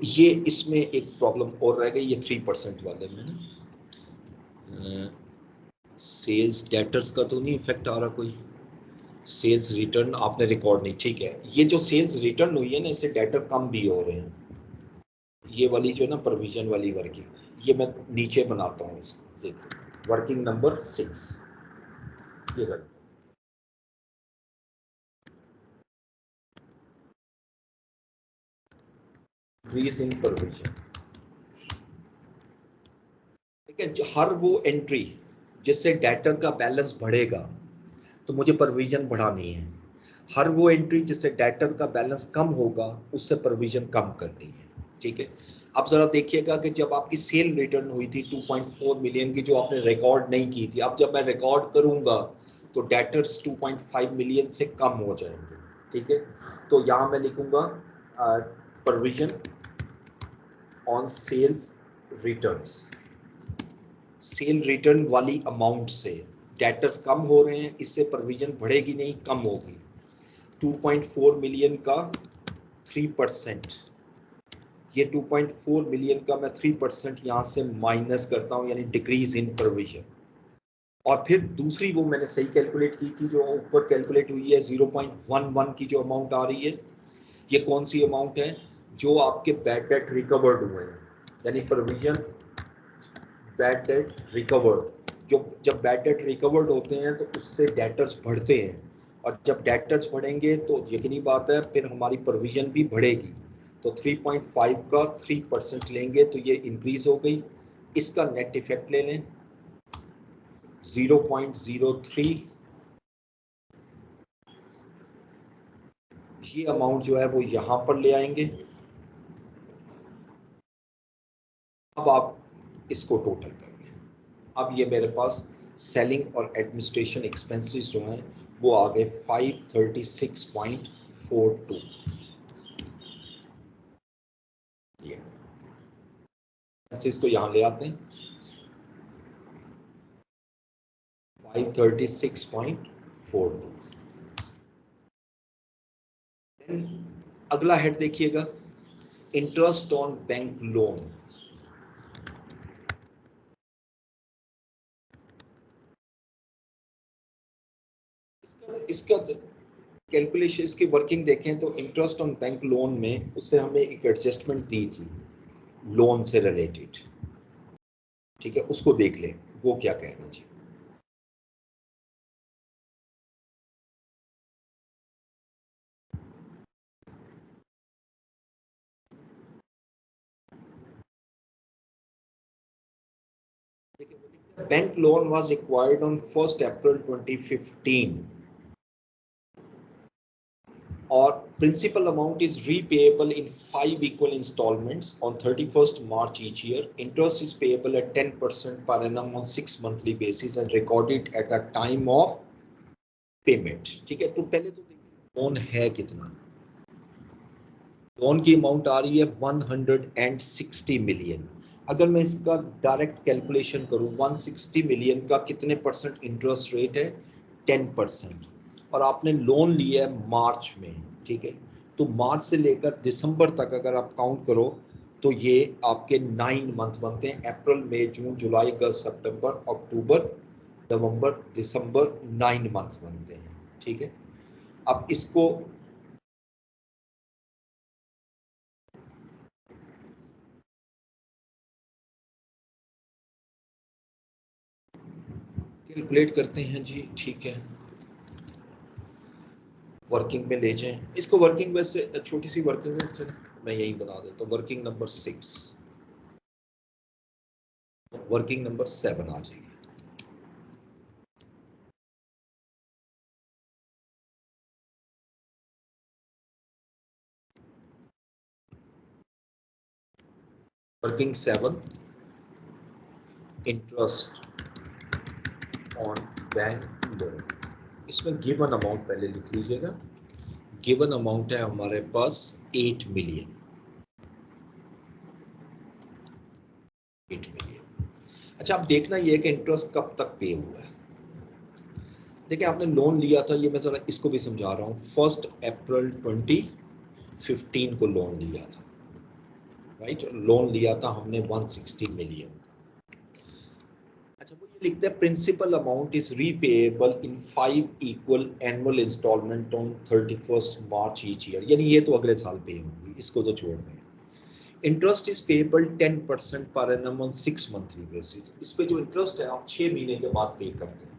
A: ये इसमें एक प्रॉब्लम और रह गई, ये 3% वाले में ना, सेल्स डेटर्स का तो नहीं इफेक्ट आ रहा कोई? सेल्स रिटर्न आपने रिकॉर्ड नहीं, ठीक है। ये जो सेल्स रिटर्न हुई है ना, इससे डेटर कम भी हो रहे हैं। ये वाली जो ना प्रोविजन वाली वर्किंग, ये मैं नीचे बनाता हूँ इसको, देखो वर्किंग नंबर 6, ये कर इंक्रीज इन प्रोविजन, ठीक है। हर वो एंट्री जिससे डेटर का बैलेंस बढ़ेगा तो मुझे प्रोविजन बढ़ानी है। हर वो एंट्री जिससे डेटर का बैलेंस कम होगा उससे प्रोविजन कम करनी है, ठीक है। अब जरा देखिएगा कि जब आपकी सेल रिटर्न हुई थी 2.4 मिलियन की, जो आपने रिकॉर्ड नहीं की थी, अब जब मैं रिकॉर्ड करूंगा तो डेटर्स 2.5 मिलियन से कम हो जाएंगे, ठीक है। तो यहाँ मैं लिखूंगा provision on sales returns, sale return वाली अमाउंट से डेटर्स कम हो रहे हैं, इससे प्रोविजन बढ़ेगी नहीं, कम होगी। 2.4 मिलियन का 3%, ये 2.4 मिलियन का मैं 3% यहाँ से माइनस करता हूँ, यानी डिक्रीज इन प्रोविजन। और फिर दूसरी वो मैंने सही कैलकुलेट की थी, जो ऊपर कैलकुलेट हुई है 0.11 की जो अमाउंट आ रही है, ये कौन सी अमाउंट है? जो आपके बैड डेट रिकवर्ड हुए हैं, यानी प्रोविजन बैड डेट रिकवर्ड। जो जब बैड डेट रिकवर्ड होते हैं तो उससे डेटर्स बढ़ते हैं, और जब डेटर्स बढ़ेंगे तो यकीनी बात है फिर हमारी प्रोविजन भी बढ़ेगी। तो 3.5 का 3% लेंगे तो ये इंक्रीज हो गई। इसका नेट इफेक्ट ले लें 0.03, ये अमाउंट जो है वो यहाँ पर ले आएंगे। अब आप इसको टोटल करेंगे, अब ये मेरे पास सेलिंग और एडमिनिस्ट्रेशन एक्सपेंसेस जो हैं वो आ गए 536.42। ये एक्सपेंसेस को यहाँ ले आते हैं 536.42। अगला हेड देखिएगा, इंटरेस्ट ऑन बैंक लोन। इसका कैलकुलेशन, इसकी वर्किंग देखें तो इंटरेस्ट ऑन बैंक लोन में उससे हमें एक एडजस्टमेंट दी थी लोन से रिलेटेड, ठीक है। उसको देख लें वो क्या कहना जी। Bank loan was acquired on 1 April 2015 or principal amount is repayable in 5 equal installments on 31st March each year. Interest is payable at 10% per annum on 6 monthly basis and recorded at the time of payment. ठीक है, तो पहले तो देखिए loan है कितना. Loan की amount आ रही है 160 मिलियन. अगर मैं इसका डायरेक्ट कैलकुलेशन करूं 160 मिलियन का कितने परसेंट इंटरेस्ट रेट है? 10%. और आपने लोन लिया है मार्च में, ठीक है, तो मार्च से लेकर दिसंबर तक अगर आप काउंट करो तो ये आपके 9 मंथ बनते हैं. अप्रैल मई जून जुलाई अगस्त सितंबर अक्टूबर नवंबर दिसंबर 9 मंथ बनते हैं. ठीक है, अब इसको कैलकुलेट करते हैं जी. ठीक है, वर्किंग में ले जाएं इसको. वर्किंग में से छोटी सी वर्किंग है, मैं यही बना देता हूँ. वर्किंग नंबर 6, वर्किंग नंबर 7 आ जाएगी. Working 7 interest on bank loan. इसमें गिवन अमाउंट पहले लिख लीजिएगा. गिवन अमाउंट है हमारे पास 8 मिलियन. 8 मिलियन. अच्छा, अब देखना ये है कि इंटरेस्ट कब तक पे हुआ है. देखिए आपने लोन लिया था, ये मैं जरा इसको भी समझा रहा हूँ. 1 अप्रैल 2015 को लोन लिया था, राइट. लोन लिया था हमने 160 मिलियन. अच्छा, वो ये लिखते हैं principal amount is repayable in 5 equal annual instalment on 31st March each year. यानी ये तो अगले साल पे होंगी, इसको तो छोड़ दें. Interest is payable 10% per annum on 6 monthly basis. इस पे जो इंटरेस्ट है आप 6 महीने के बाद पे करते हैं.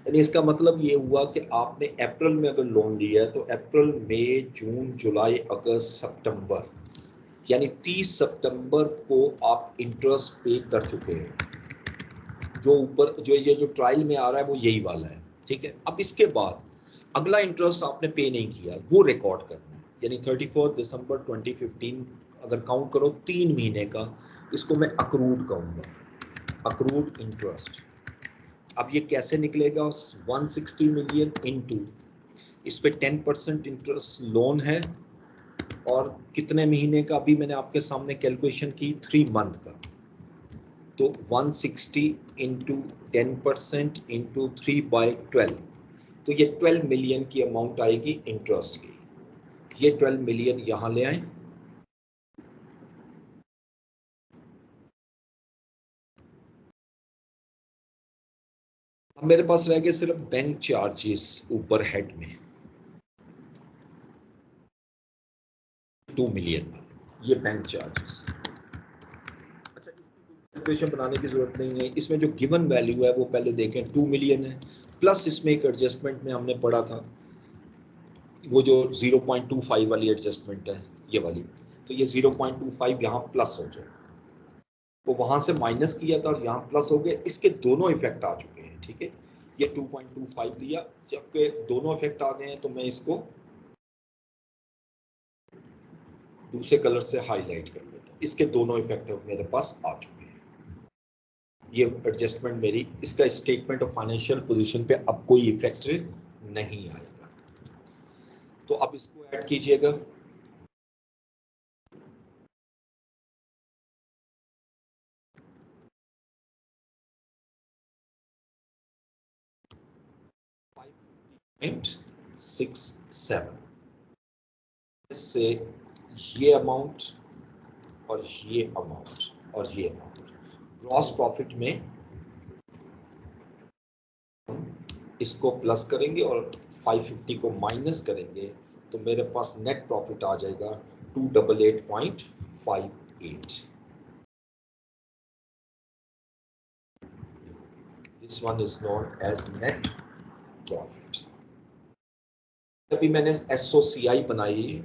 A: यानी इसका मतलब ये हुआ कि आपने अप्रैल में अगर लोन लिया है तो अप्रैल मई जून जुलाई अगस्त सितंबर, यानी 30 सितंबर को आप इंटरेस्ट पे कर चुके हैं. जो ऊपर जो ये जो ट्रायल में आ रहा है वो यही वाला है. ठीक है, अब इसके बाद अगला इंटरेस्ट आपने पे नहीं किया, वो रिकॉर्ड करना है. यानी 31 दिसंबर 2015 अगर काउंट करो 3 महीने का, इसको मैं अक्रूड कहूँगा, अक्रूड इंटरेस्ट. अब ये कैसे निकलेगा? 160 मिलियन इनटू इस पे 10% इंटरेस्ट लोन है और कितने महीने का? अभी मैंने आपके सामने कैलकुलेशन की 3 मंथ का. तो 160 इंटू 10% इंटू 3/12, तो ये 12 मिलियन की अमाउंट आएगी इंटरेस्ट की. ये 12 मिलियन यहाँ ले आए. अब मेरे पास रह गए सिर्फ बैंक चार्जेस ऊपर हेड में 2 मिलियन. ये बैंक चार्जेस. अच्छा, इसकी कैलकुलेशन बनाने की जरूरत नहीं है. इसमें जो गिवन वैल्यू है वो पहले देखें 2 मिलियन है, प्लस इसमें एक एडजस्टमेंट में हमने पढ़ा था वो जो 0.25 वाली एडजस्टमेंट है ये वाली, तो ये 0.25 यहाँ प्लस हो जाए. वो वहां से माइनस किया था और यहाँ प्लस हो गया. इसके दोनों इफेक्ट आ चुके हैं. ठीक है, ये 2.25 दिया, जबकि दोनों इफेक्ट आ गए हैं तो मैं इसको दूसरे कलर से हाईलाइट कर लेता हूँ. इसके दोनों इफेक्ट मेरे पास आ चुके हैं. ये एडजस्टमेंट मेरी, इसका स्टेटमेंट ऑफ फाइनेंशियल पोजीशन पे अब कोई इफेक्ट नहीं आएगा. तो अब इसको ऐड कीजिएगा. $5.67 इससे ये अमाउंट और ये अमाउंट और ये अमाउंट ग्रॉस प्रॉफिट में इसको प्लस करेंगे और 550 को माइनस करेंगे तो मेरे पास नेट प्रॉफिट आ जाएगा 288.58. This one is known as net profit. अभी मैंने एसओसीआई बनाई,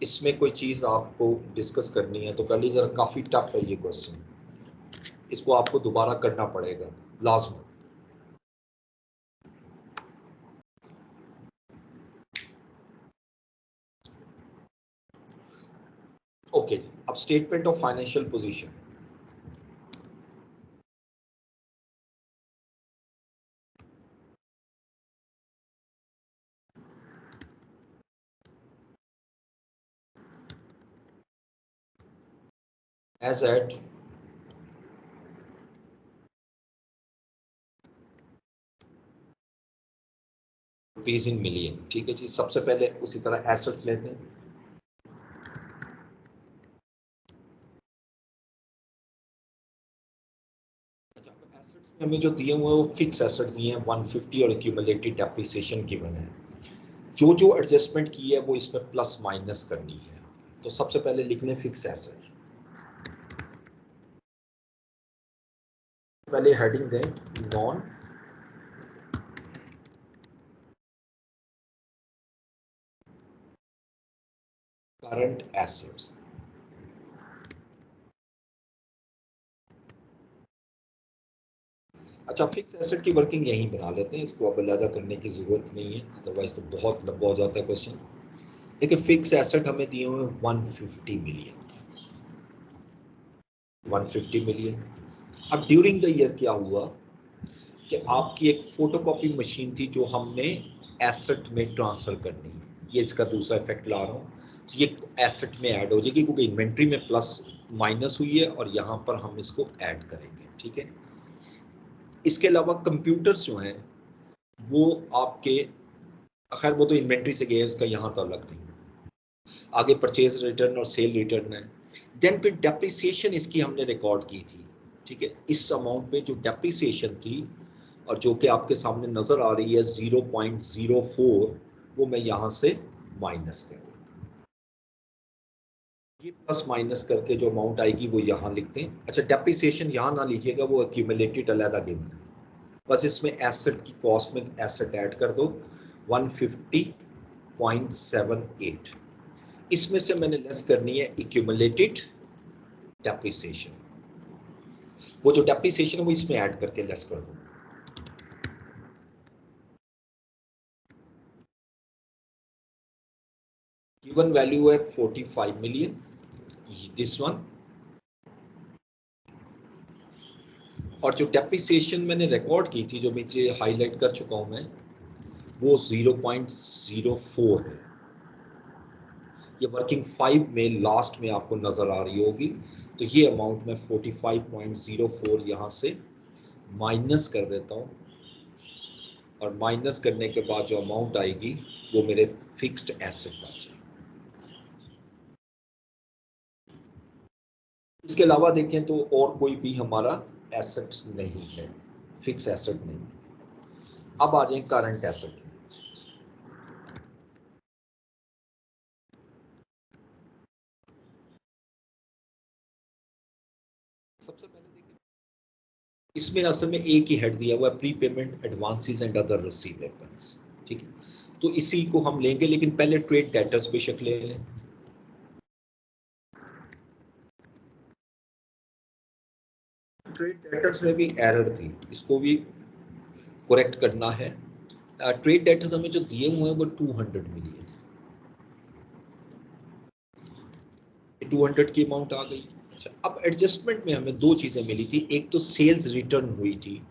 A: इसमें कोई चीज आपको डिस्कस करनी है तो कर लीजिए. काफी टफ है ये क्वेश्चन. इसको आपको दोबारा करना पड़ेगा लाजमी। ओके जी, अब statement of financial position. As at rupees in million. ठीक है जी, सबसे पहले उसी तरह एसेट्स लेते हैं। अच्छा, एसेट्स में हमें जो दिए हुए वो फिक्स एसेट दिए हैं 150 और एक्यूमुलेटेड डेप्रिसिएशन गिवन है। जो जो एडजस्टमेंट की है वो इसमें प्लस माइनस करनी है। तो सबसे पहले लिख लें फिक्स एसेट, पहले हेडिंग दें नॉन करंट एसेट्स। अच्छा, फिक्स एसेट की वर्किंग यहीं बना लेते हैं, इसको अब अलग करने की जरूरत नहीं है, अदरवाइज तो बहुत लंबा हो जाता है क्वेश्चन। देखिए फिक्स एसेट हमें दिए हुए 150 मिलियन, 150 मिलियन। अब ड्यूरिंग द ईयर क्या हुआ कि आपकी एक फोटोकॉपी मशीन थी जो हमने एसेट में ट्रांसफर करनी है। ये इसका दूसरा इफेक्ट ला रहा हूँ, तो ये एसेट में ऐड हो जाएगी क्योंकि इन्वेंट्री में प्लस माइनस हुई है और यहाँ पर हम इसको ऐड करेंगे। ठीक है, इसके अलावा कंप्यूटर्स जो हैं वो आपके, खैर वो तो इन्वेंट्री से गए, उसका यहाँ तो अलग नहीं। आगे परचेज रिटर्न और सेल रिटर्न है। देन फिर डेप्रिसिएशन इसकी हमने रिकॉर्ड की थी। ठीक है, इस अमाउंट में जो डेप्रिसिएशन थी और जो कि आपके सामने नजर आ रही है 0.04, वो मैं यहाँ से माइनस कर दूँ। ये प्लस माइनस करके जो अमाउंट आएगी वो यहाँ लिखते हैं। अच्छा, डेप्रिसिएशन यहाँ ना लीजिएगा, वो एक्यूमुलेटेड अलग गिवन है। बस इसमें एसेट की कॉस्ट में एसेट ऐड कर दो 150.78। इसमें से मैंने लेस करनी है एक्यूमुलेटेड डेप्रिसिएशन। वो जो डेप्रिसिएशन है वो इसमें ऐड करके लेस कर दो। गिवन वैल्यू है 45 मिलियन, दिस वन। और जो डेप्रिसिएशन मैंने रिकॉर्ड की थी, जो नीचे हाईलाइट कर चुका हूं मैं, वो 0.04 है। ये वर्किंग 5 में लास्ट में आपको नजर आ रही होगी। तो ये अमाउंट मैं 45.04 यहाँ से माइनस कर देता हूँ, और माइनस करने के बाद जो अमाउंट आएगी वो मेरे फिक्स्ड एसेट बन जाएगी। इसके अलावा देखें तो और कोई भी हमारा एसेट नहीं है, फिक्स एसेट नहीं। अब आ जाए करंट एसेट। सबसे पहले देखिए, इसमें असल में एक ही हेड दिया हुआ है, pre payment advances and other receivables. ठीक है, तो इसी को हम लेंगे, लेकिन पहले ट्रेड डेटर्स बेशक ले लें। ट्रेड डेटर्स में भी एरर थी, इसको भी करेक्ट करना है। ट्रेड डेटर्स हमें जो दिए हुए हैं वो 200 मिलियन है, 200 की अमाउंट आ गई। अच्छा, अब एडजस्टमेंट में हमें दो चीजें मिली थी। एक तो सेल्स रिटर्न हुई थी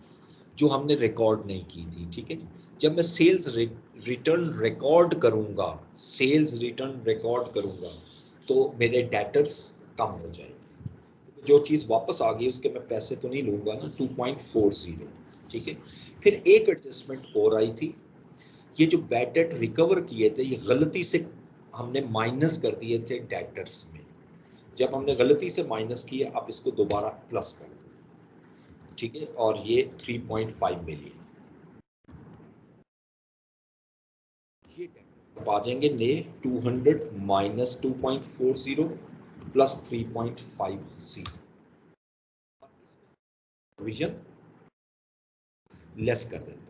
A: जो हमने रिकॉर्ड नहीं की थी। ठीक है, जब मैं सेल्स रिटर्न रिकॉर्ड करूंगा, सेल्स रिटर्न रिकॉर्ड करूंगा, तो मेरे डेटर्स कम हो जाएंगे। जो चीज वापस आ गई उसके मैं पैसे तो नहीं लूंगा ना, 2.40। ठीक है, फिर एक एडजस्टमेंट और आई थी, ये जो बैड डेट रिकवर किए थे ये गलती से हमने माइनस कर दिए थे डेटर्स में। जब हमने गलती से माइनस किया, आप इसको दोबारा प्लस कर दो। ठीक है, और ये 3.5 मिलियन ये अब आ जाएंगे ने 200 माइनस 2.40 प्लस 3.50, प्रोविजन लेस कर देता हूं।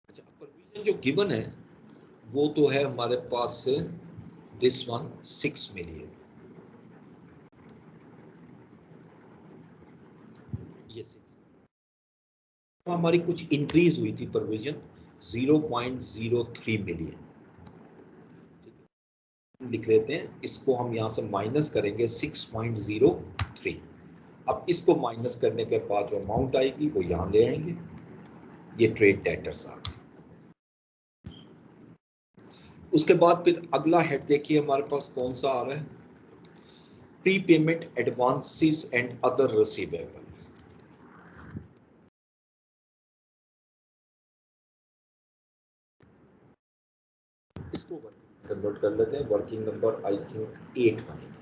A: अच्छा, प्रोविजन जो गिवन है वो तो है हमारे पास से दिस वन 6 मिलियन, ये 6 हमारी कुछ इंक्रीज हुई थी प्रोविजन 0.03 मिलियन, लिख लेते हैं इसको, हम यहाँ से माइनस करेंगे 6.03। अब इसको माइनस करने के बाद जो अमाउंट आएगी वो यहाँ ले आएंगे, ये ट्रेड डेटर्स आ गए। उसके बाद फिर अगला हेड देखिए हमारे पास कौन सा आ रहा है, pre payment advances and other receivable. इसको कन्वर्ट कर लेते हैं, वर्किंग नंबर आई थिंक 8 बनेगी।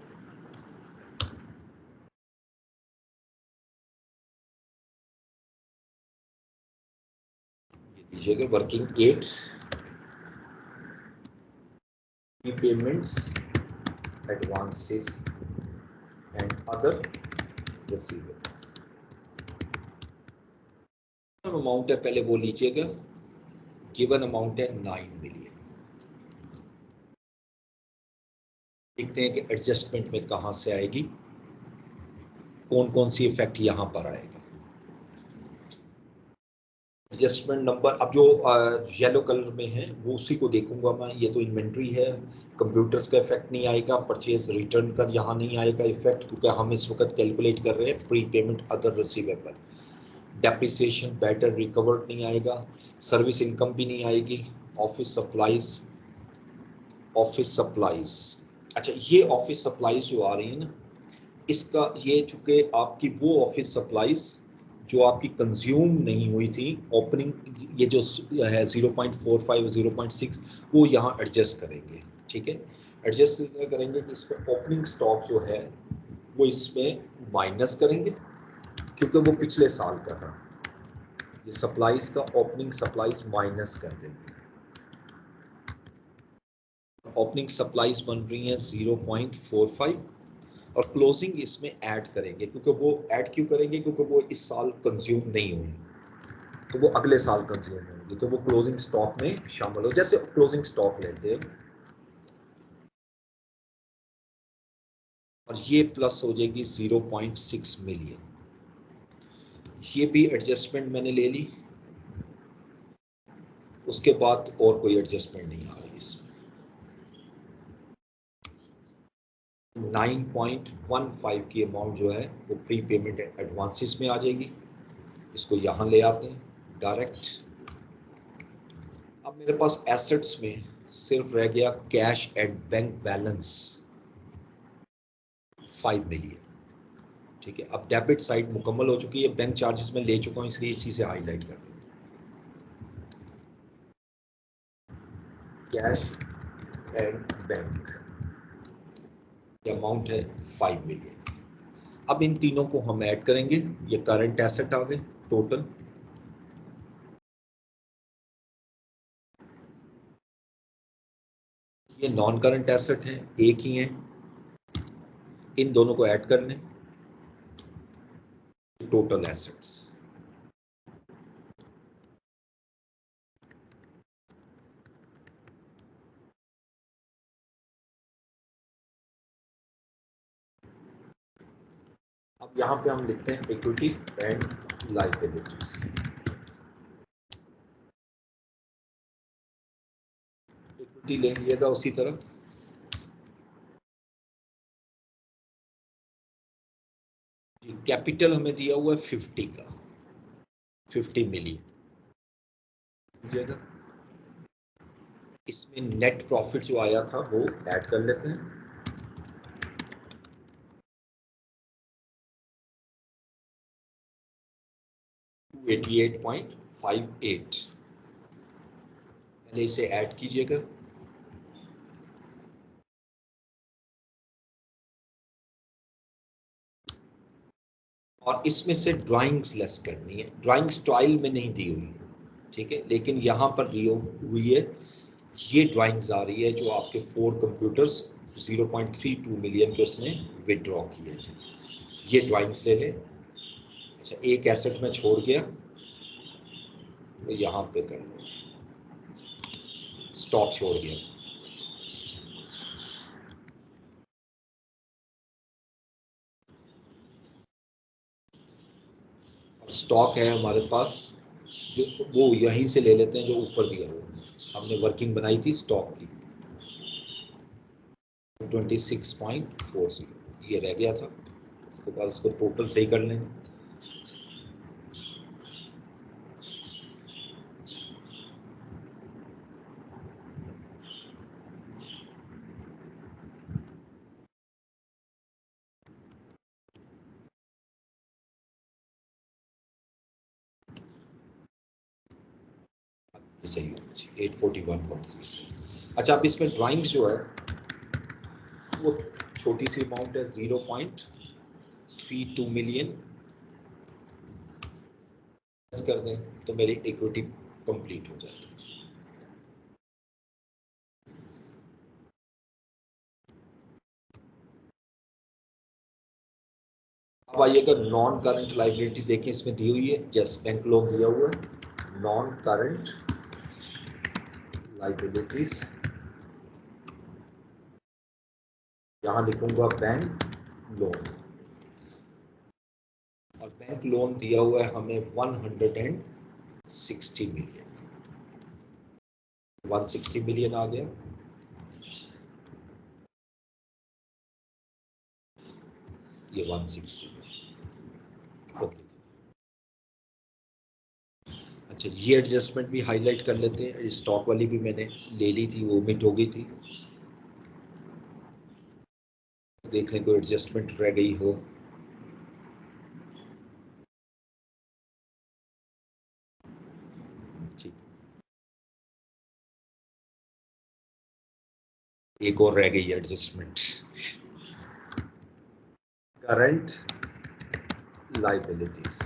A: दीजिएगा working 8 payments advances and other receivables. Amount है पहले वो लीजिएगा, गिवन अमाउंट है 9 मिलियन। देखते हैं कि एडजस्टमेंट में कहां से आएगी, कौन कौन सी इफेक्ट यहां पर आएगा। एडजस्टमेंट नंबर अब जो येलो कलर में है वो उसी को देखूंगा मैं, ये तो इन्वेंट्री है, कंप्यूटर्स का इफेक्ट नहीं आएगा, परचेज रिटर्न का यहाँ नहीं आएगा इफेक्ट, क्योंकि हम इस वक्त कैलकुलेट कर रहे हैं pre payment other receivable. Depreciation better recovered नहीं आएगा, सर्विस इनकम भी नहीं आएगी, ऑफिस सप्लाईज, अच्छा ये ऑफिस सप्लाईज जो आ रही है ना, इसका ये चूंकि आपकी वो ऑफिस सप्लाईज जो आपकी कंज्यूम नहीं हुई थी ओपनिंग, ये जो है 0.45 0.6 वो यहाँ एडजस्ट करेंगे, ठीक है। एडजस्ट इस तरह करेंगे कि इसमें ओपनिंग स्टॉक जो है वो इसमें माइनस करेंगे, क्योंकि वो पिछले साल का था, ये सप्लाईज का ओपनिंग सप्लाईज माइनस कर देंगे। ओपनिंग सप्लाईज बन रही हैं 0.45 और क्लोजिंग इसमें ऐड करेंगे, क्योंकि वो ऐड क्यों करेंगे, क्योंकि वो इस साल कंज्यूम नहीं हुई तो वो अगले साल कंज्यूम होंगी, तो वो क्लोजिंग स्टॉक में शामिल हो, जैसे क्लोजिंग स्टॉक लेते हैं। और ये प्लस हो जाएगी 0.6 मिलियन, ये भी एडजस्टमेंट मैंने ले ली। उसके बाद और कोई एडजस्टमेंट नहीं आ रही इसमें। 9.15 की अमाउंट जो है वो प्री पेमेंट एडवांसेस में आ जाएगी, इसको यहाँ ले आते हैं डायरेक्ट। अब मेरे पास एसेट्स में सिर्फ रह गया cash and bank balance 5 million, ठीक है। अब डेबिट साइड मुकम्मल हो चुकी है, बैंक चार्जेस में ले चुका हूँ इसलिए इसी से हाईलाइट कर देते हैं। कैश एंड बैंक अमाउंट है 5 मिलियन। अब इन तीनों को हम ऐड करेंगे, ये करंट एसेट आ गए टोटल, ये नॉन करंट एसेट है, एक ही है, इन दोनों को ऐड कर लें, टोटल एसेट्स। अब यहाँ पे हम लिखते हैं इक्विटी एंड लायबिलिटीज। इक्विटी ले लीजिएगा उसी तरह, कैपिटल हमें दिया हुआ है 50 का, 50 मिलियन। इसमें नेट प्रॉफिट जो आया था वो ऐड कर लेते हैं, $88.58, पहले इसे ऐड कीजिएगा। और इसमें से ड्राइंग्स लेस करनी है, ड्राइंग स्टाइल में नहीं दी हुई, ठीक है, लेकिन यहाँ पर दी हुई है, ये ड्राइंग्स आ रही है जो आपके 4 कंप्यूटर्स 0.32 मिलियन के उसने विड्रॉ किए थे, ये ड्राइंग्स ले लें। अच्छा एक एसेट में छोड़ गया तो यहाँ पे कर लें स्टॉक छोड़ गया। स्टॉक है हमारे पास, जो वो यहीं से ले लेते हैं जो ऊपर दिया हुआ है। हमने वर्किंग बनाई थी स्टॉक की 26.40, ये रह गया था। इसके बाद इसको टोटल सही कर लें। सही 841.36। अच्छा, अब इसमें ड्राइंग जो है वो छोटी सी अमाउंट है 0.32 मिलियन कर दें तो मेरी इक्विटी कंप्लीट हो जाती है। अब आइएगा नॉन करंट लाइबिलिटीज देखें, इसमें दी हुई है, यस बैंक लोन दिया हुआ है, नॉन करंट लाइबिलिटीज, यहां लिखूंगा बैंक लोन, और बैंक लोन दिया हुआ है हमें 160 मिलियन, 160 मिलियन आ गया। ये 160 मिलियन, ओके। अच्छा, ये एडजस्टमेंट भी हाईलाइट कर लेते हैं। स्टॉक वाली भी मैंने ले ली थी, वो मिट हो गई थी। देख लें कोई एडजस्टमेंट रह गई हो। ठीक, एक और रह गई है एडजस्टमेंट, करंट लाइबिलिटीज,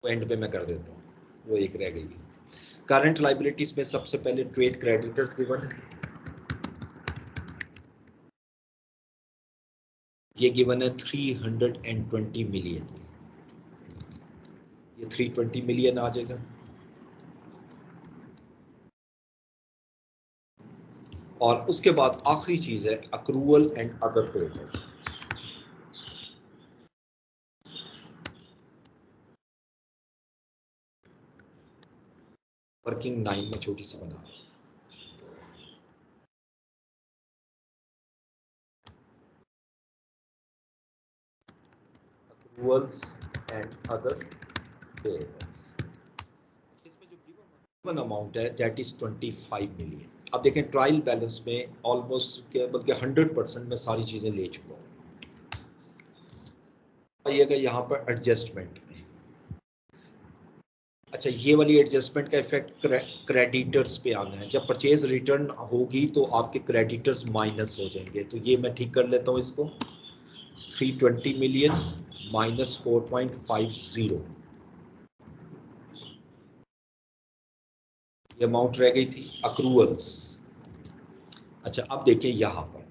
A: एंड पे मैं कर देता हूँ, वो एक रह गई है। करंट लाइबिलिटीज में सबसे पहले ट्रेड क्रेडिटर्स गिवन है, ये गिवन है 320 मिलियन, ये 320 मिलियन आ जाएगा। और उसके बाद आखिरी चीज है accrual and other payments, working 9 में छोटी सी बना, अक्रूवल्स एंड अदर पेमेंट्स। इसमें जो गिवन अमाउंट है दैट इज 25 मिलियन। अब देखें ट्रायल बैलेंस में ऑलमोस्ट बल्कि 100% में सारी चीजें ले चुका हूँ। आइएगा यहाँ पर एडजस्टमेंट में। अच्छा, ये वाली एडजस्टमेंट का इफेक्ट क्रेडिटर्स पे आना है। जब परचेज रिटर्न होगी तो आपके क्रेडिटर्स माइनस हो जाएंगे, तो ये मैं ठीक कर लेता हूँ इसको। 320 मिलियन माइनस 4.50, ये अमाउंट रह गई थी अक्रूवल्स। अच्छा, अब देखिए यहाँ पर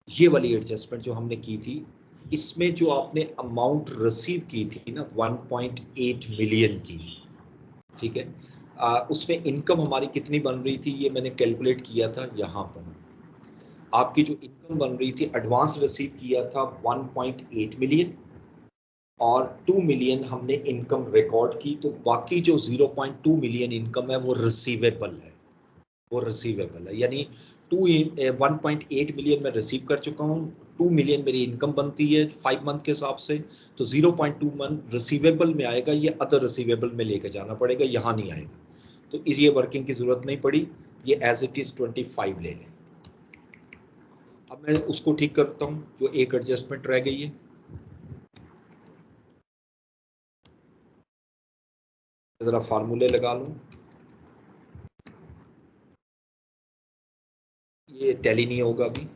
A: ये वाली एडजस्टमेंट जो हमने की थी, इसमें जो आपने अमाउंट रिसीव की थी ना 1.8 मिलियन की, ठीक है, उसमें इनकम हमारी कितनी बन रही थी ये मैंने कैलकुलेट किया था। यहाँ पर आपकी जो इनकम बन रही थी, एडवांस रिसीव किया था 1.8 मिलियन और 2 मिलियन हमने इनकम रिकॉर्ड की, तो बाकी जो 0.2 मिलियन इनकम है वो रिसीवेबल है, वो रिसीवेबल है। यानी 1.8 मिलियन मैं रिसीव कर चुका हूँ, 2 मिलियन मेरी इनकम बनती है 5 मंथ के हिसाब से, तो 0.2 मंथ रिसीवेबल में आएगा, ये अदर रिसीवेबल में लेके जाना पड़ेगा, यहाँ नहीं आएगा। तो इस ये वर्किंग की जरूरत नहीं पड़ी, ये एज इट इज 25 ले लें। अब मैं उसको ठीक करता हूँ जो एक एडजस्टमेंट रह गई है। जरा फार्मूले लगा लूँ, ये टैली नहीं होगा अभी।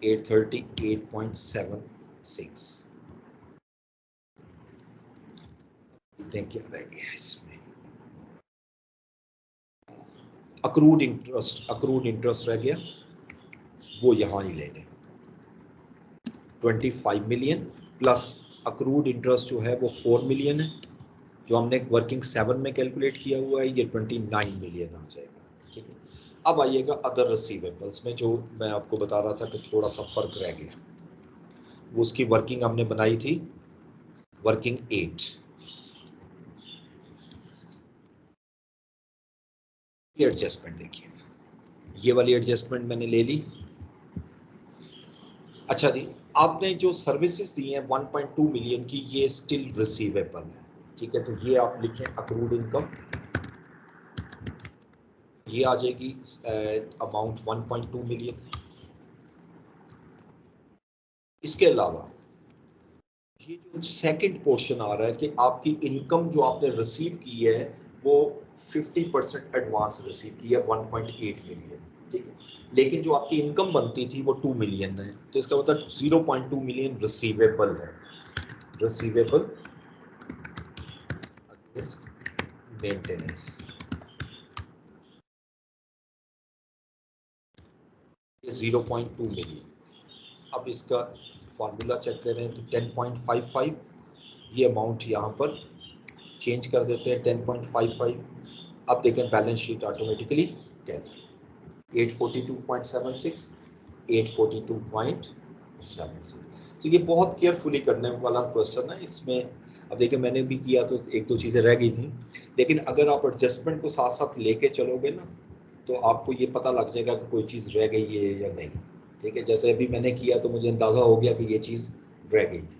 A: 838.76 क्या रह गया इसमें, अक्रूड इंटरेस्ट रह गया, वो यहाँ ही ले लें। 25 मिलियन प्लस अक्रूड इंटरेस्ट जो है वो 4 मिलियन है, जो हमने वर्किंग 7 में कैलकुलेट किया हुआ है ये 29 मिलियन आ जाएगा, ठीक है। अब आइएगा अदर रिसीवेबल्स में, जो मैं आपको बता रहा था कि थोड़ा सा फर्क रह गया, वो उसकी वर्किंग हमने बनाई थी वर्किंग 8। ये एडजस्टमेंट देखिए, ये वाली एडजस्टमेंट मैंने ले ली। अच्छा जी, आपने जो सर्विसेज दी हैं 1.2 मिलियन की, ये स्टिल रिसीवेबल है, ठीक है। तो ये आप लिखें अक्रूड इनकम, ये आ जाएगी अमाउंट 1.2 मिलियन। इसके अलावा ये जो सेकंड पोर्शन आ रहा है कि आपकी इनकम जो आपने रिसीव की है वो 50% एडवांस रिसीव की है 1.8 मिलियन, ठीक है। लेकिन जो आपकी इनकम बनती थी वो 2 मिलियन है, तो इसका मतलब 0.2 मिलियन रिसीवेबल है, रिसीवेबल मेंटेनेंस, 0.2 मिलियन। अब इसका फॉर्मूला चेक करें तो 10.55, ये अमाउंट यहाँ पर चेंज कर देते हैं 10.55। अब देखें बैलेंस शीट ऑटोमेटिकली टैली 842.76, 842.76। तो ये बहुत केयरफुली करने वाला क्वेश्चन है इसमें। अब देखिए मैंने भी किया तो एक दो चीज़ें रह गई थी, लेकिन अगर आप एडजस्टमेंट को साथ साथ लेके चलोगे ना तो आपको ये पता लग जाएगा कि कोई चीज़ रह गई है या नहीं, ठीक है। जैसे अभी मैंने किया तो मुझे अंदाज़ा हो गया कि ये चीज़ रह गई थी।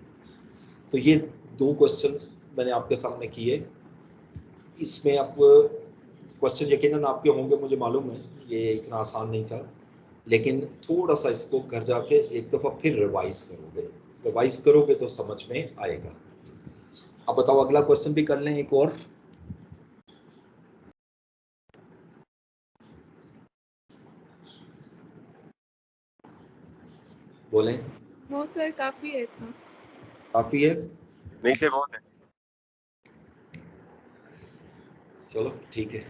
A: तो ये 2 क्वेश्चन मैंने आपके सामने किए। इसमें आप क्वेश्चन यकीनन आपके होंगे, मुझे मालूम है ये इतना आसान नहीं था, लेकिन थोड़ा सा इसको घर जाके एक दफ़ा फिर रिवाइज करोगे तो समझ में आएगा। अब बताओ अगला क्वेश्चन भी कर लें एक और। बोलें।
E: नो सर, काफी है इतना।
A: काफी है?
G: नहीं सर बहुत है।
A: चलो ठीक है।